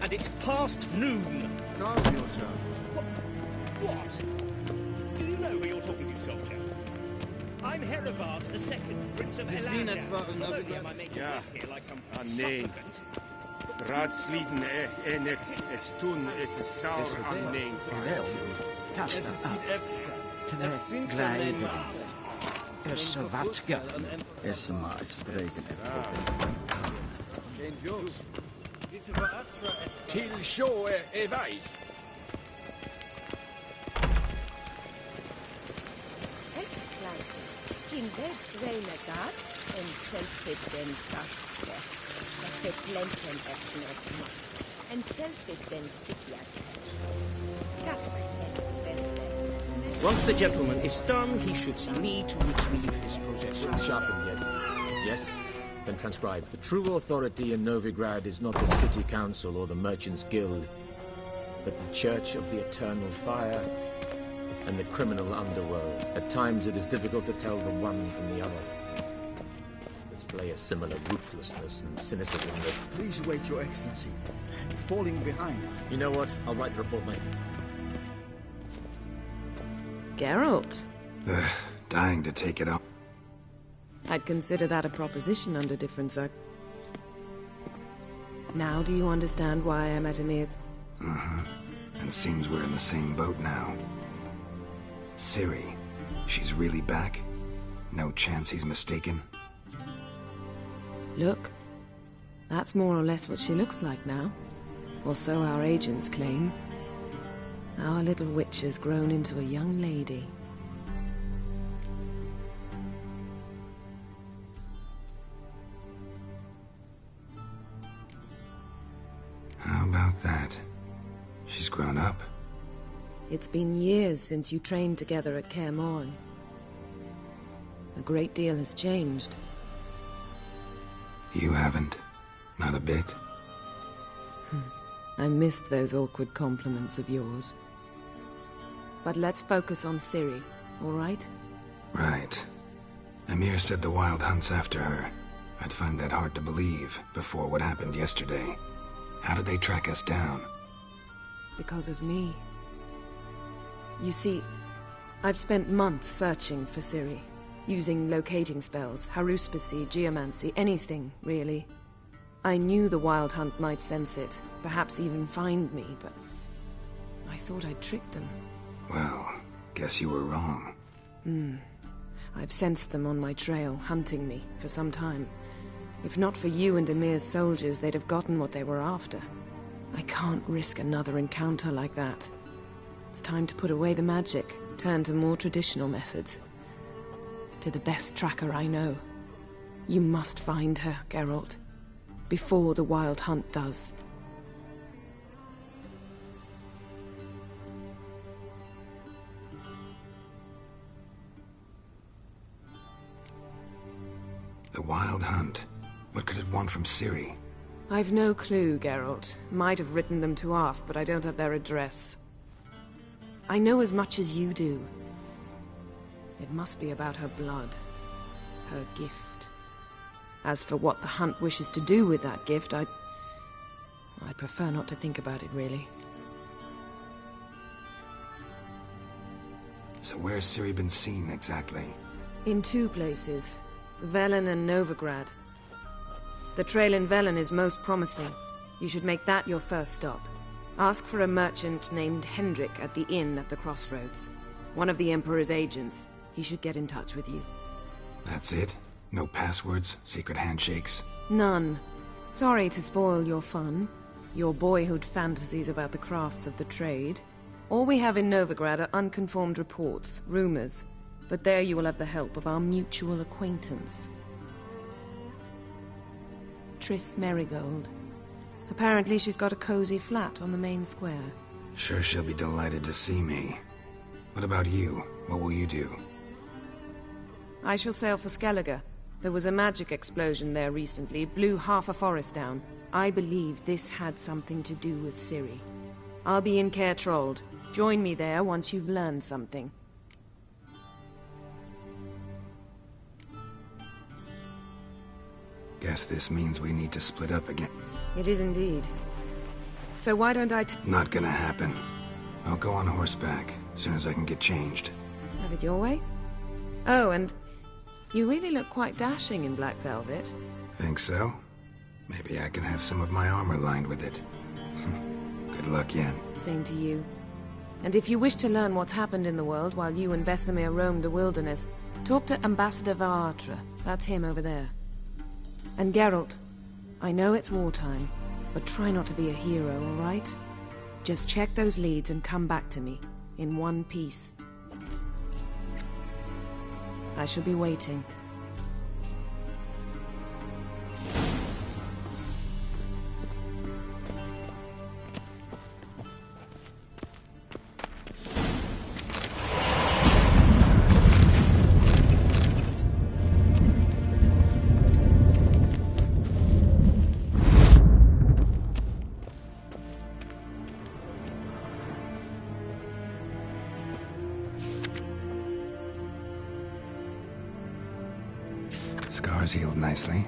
And it's past noon. Calm yourself. What? Do you know who you're talking to, soldier? I'm Herivard II, Prince of Elander. Don't hear my making here like some nee. supplicant. Raadsliden nicht. Es tun, es ist sauer an neem. Svatka. Smaakstreken Till sjå är väg. King Bed Reina Gat en selfie den kaffe. Se plenten efter något. En selfie den sikjak. Once the gentleman is done, he should see me to retrieve his possessions. Sharpened yet. Yes? Then transcribe. The true authority in Novigrad is not the city council or the merchants' guild, but the Church of the Eternal Fire and the criminal underworld. At times it is difficult to tell the one from the other. Display a similar ruthlessness and cynicism that... Please wait, Your Excellency. You're falling behind. You know what? I'll write the report myself. Geralt. Dying to take it up. I'd consider that a proposition under different Now do you understand why I'm at Emir? And seems we're in the same boat now. Ciri, she's really back? No chance he's mistaken? Look. That's more or less what she looks like now. Or so our agents claim. Our little witch has grown into a young lady. How about that? She's grown up? It's been years since you trained together at Kaer Morhen. A great deal has changed. You haven't? Not a bit? I missed those awkward compliments of yours. But let's focus on Ciri, all right? Right. Emir said the Wild Hunt's after her. I'd find that hard to believe before what happened yesterday. How did they track us down? Because of me. You see, I've spent months searching for Ciri, using locating spells, haruspicy, geomancy, anything, really. I knew the Wild Hunt might sense it, perhaps even find me, but I thought I'd tricked them. Well, guess you were wrong. I've sensed them on my trail, hunting me, for some time. If not for you and Emir's soldiers, they'd have gotten what they were after. I can't risk another encounter like that. It's time to put away the magic, turn to more traditional methods. To the best tracker I know. You must find her, Geralt. Before the Wild Hunt does. The Wild Hunt. What could it want from Ciri? I've no clue, Geralt. Might have written them to ask, but I don't have their address. I know as much as you do. It must be about her blood. Her gift. As for what the Hunt wishes to do with that gift, I'd prefer not to think about it, really. So where's Ciri been seen, exactly? In two places. Velen and Novigrad. The trail in Velen is most promising. You should make that your first stop. Ask for a merchant named Hendrik at the inn at the crossroads. One of the Emperor's agents. He should get in touch with you. That's it? No passwords? Secret handshakes? None. Sorry to spoil your fun. Your boyhood fantasies about the crafts of the trade. All we have in Novigrad are unconfirmed reports, rumors. But there you will have the help of our mutual acquaintance. Triss Merigold. Apparently she's got a cozy flat on the main square. Sure she'll be delighted to see me. What about you? What will you do? I shall sail for Skellige. There was a magic explosion there recently, blew half a forest down. I believe this had something to do with Ciri. I'll be in Caer Trold. Join me there once you've learned something. Guess this means we need to split up again. It is indeed. So why don't I Not gonna happen. I'll go on horseback, as soon as I can get changed. have it your way? Oh, and you really look quite dashing in black velvet. Think so? Maybe I can have some of my armor lined with it. Good luck, Yen. Same to you. And if you wish to learn what's happened in the world while you and Vesemir roamed the wilderness, talk to Ambassador Varatra. That's him over there. And Geralt, I know it's wartime, but try not to be a hero, all right? Just check those leads and come back to me, in one piece. I shall be waiting. Scars healed nicely.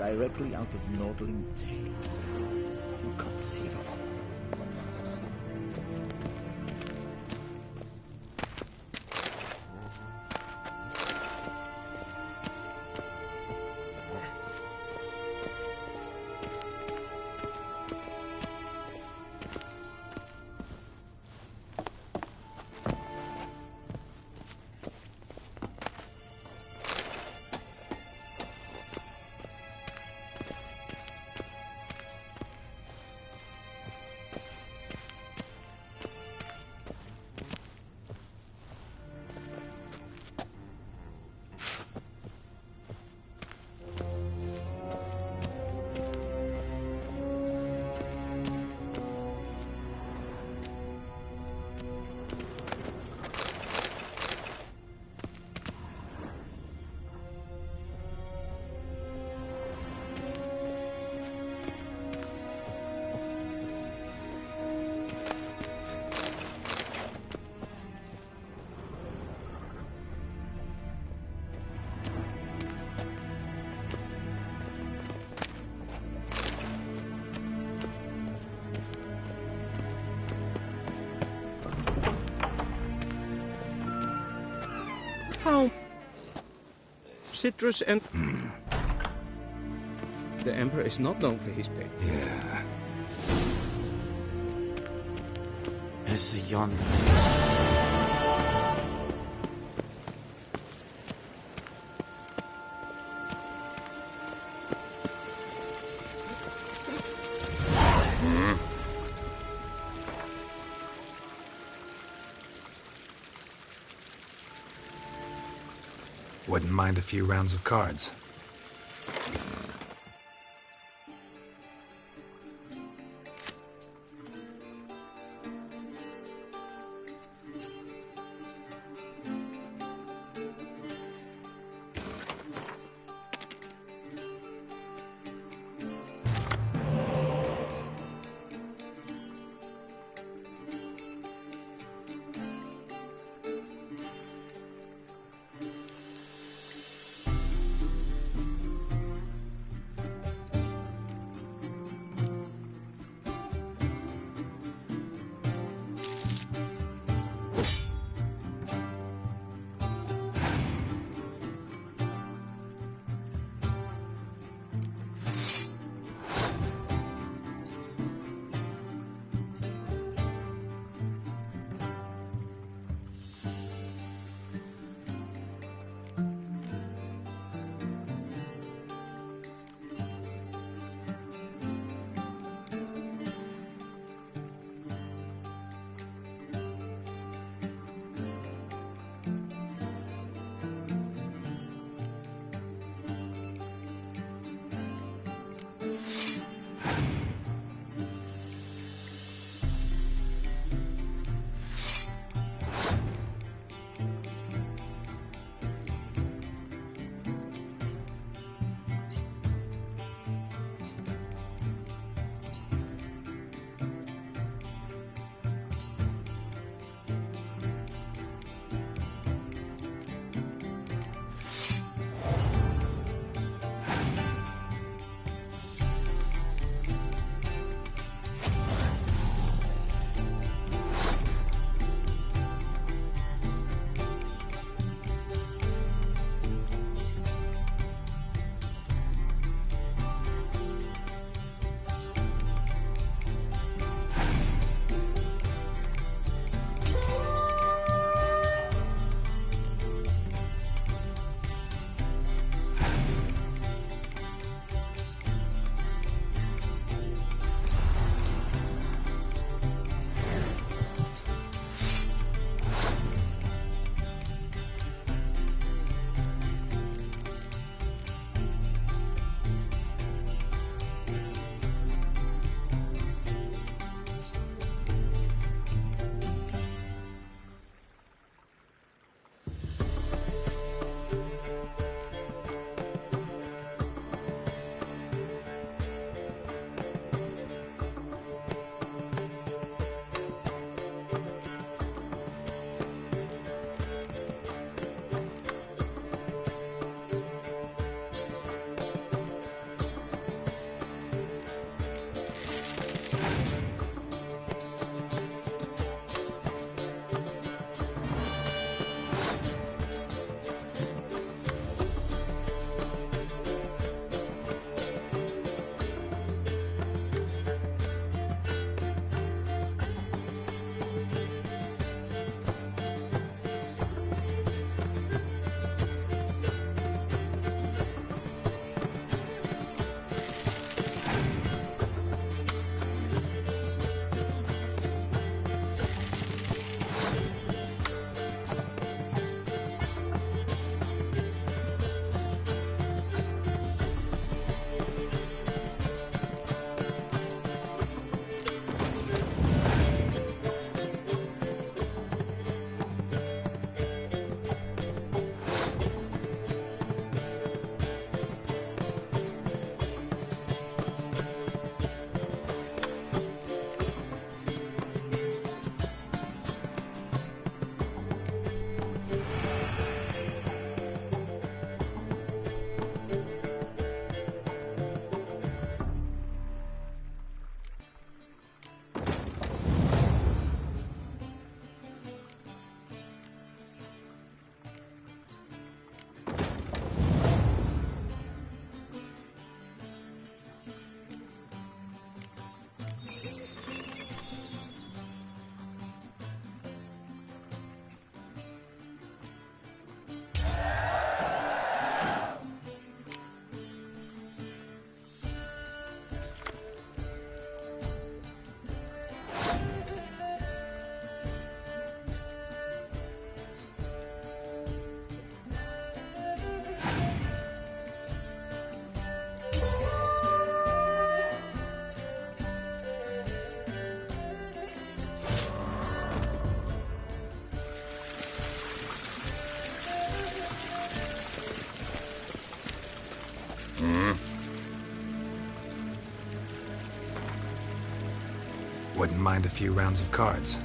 directly out of Nordling tales. Inconceivable. How? Citrus and... The Emperor is not known for his pain. Yeah. As yonder. Wouldn't mind a few rounds of cards. Wouldn't mind a few rounds of cards.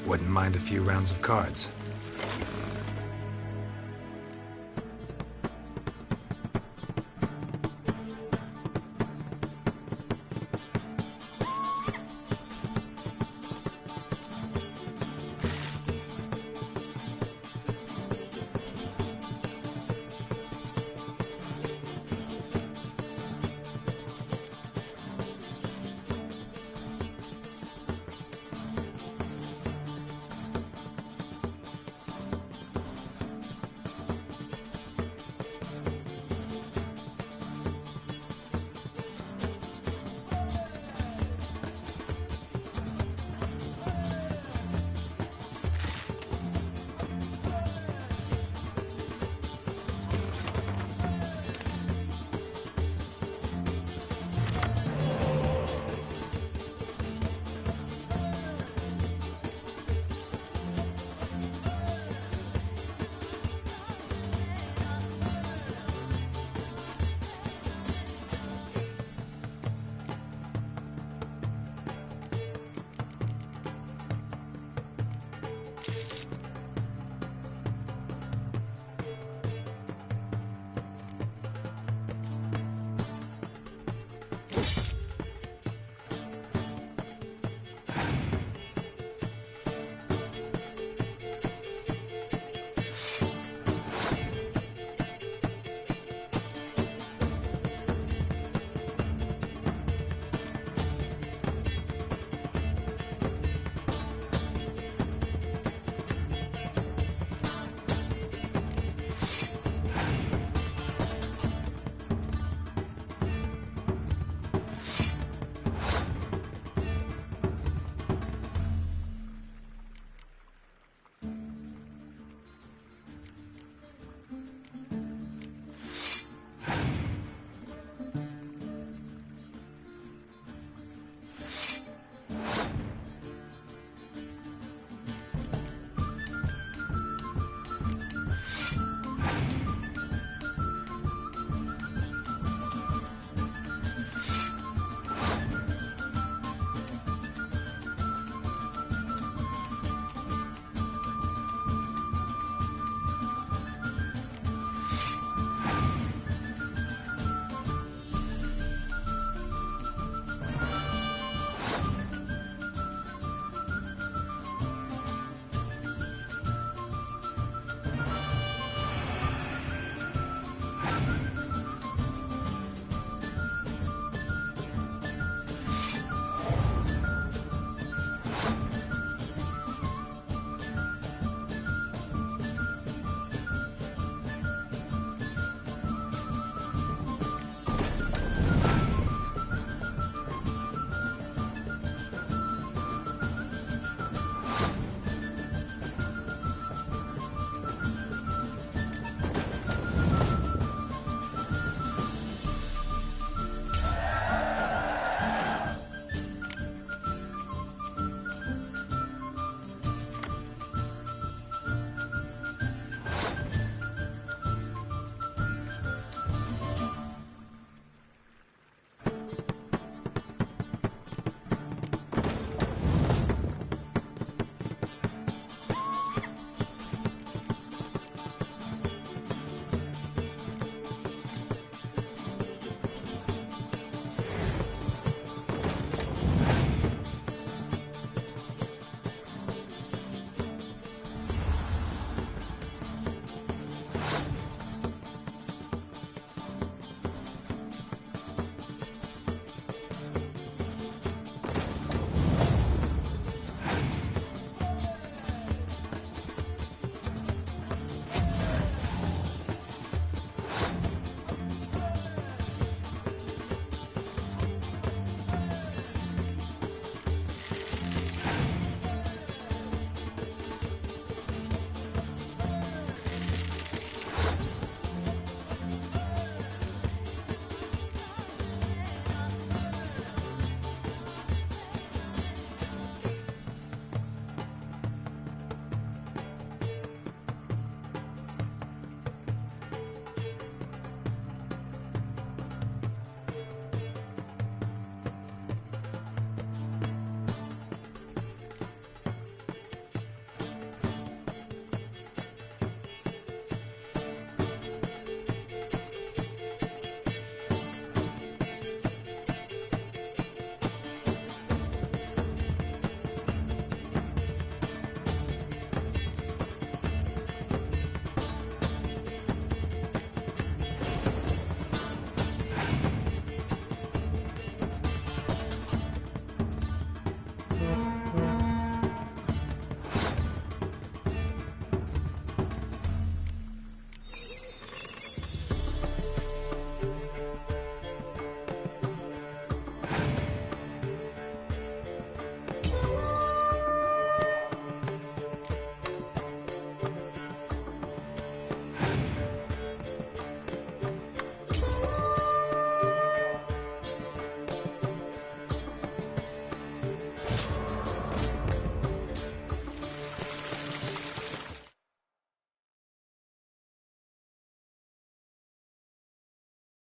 Wouldn't mind a few rounds of cards.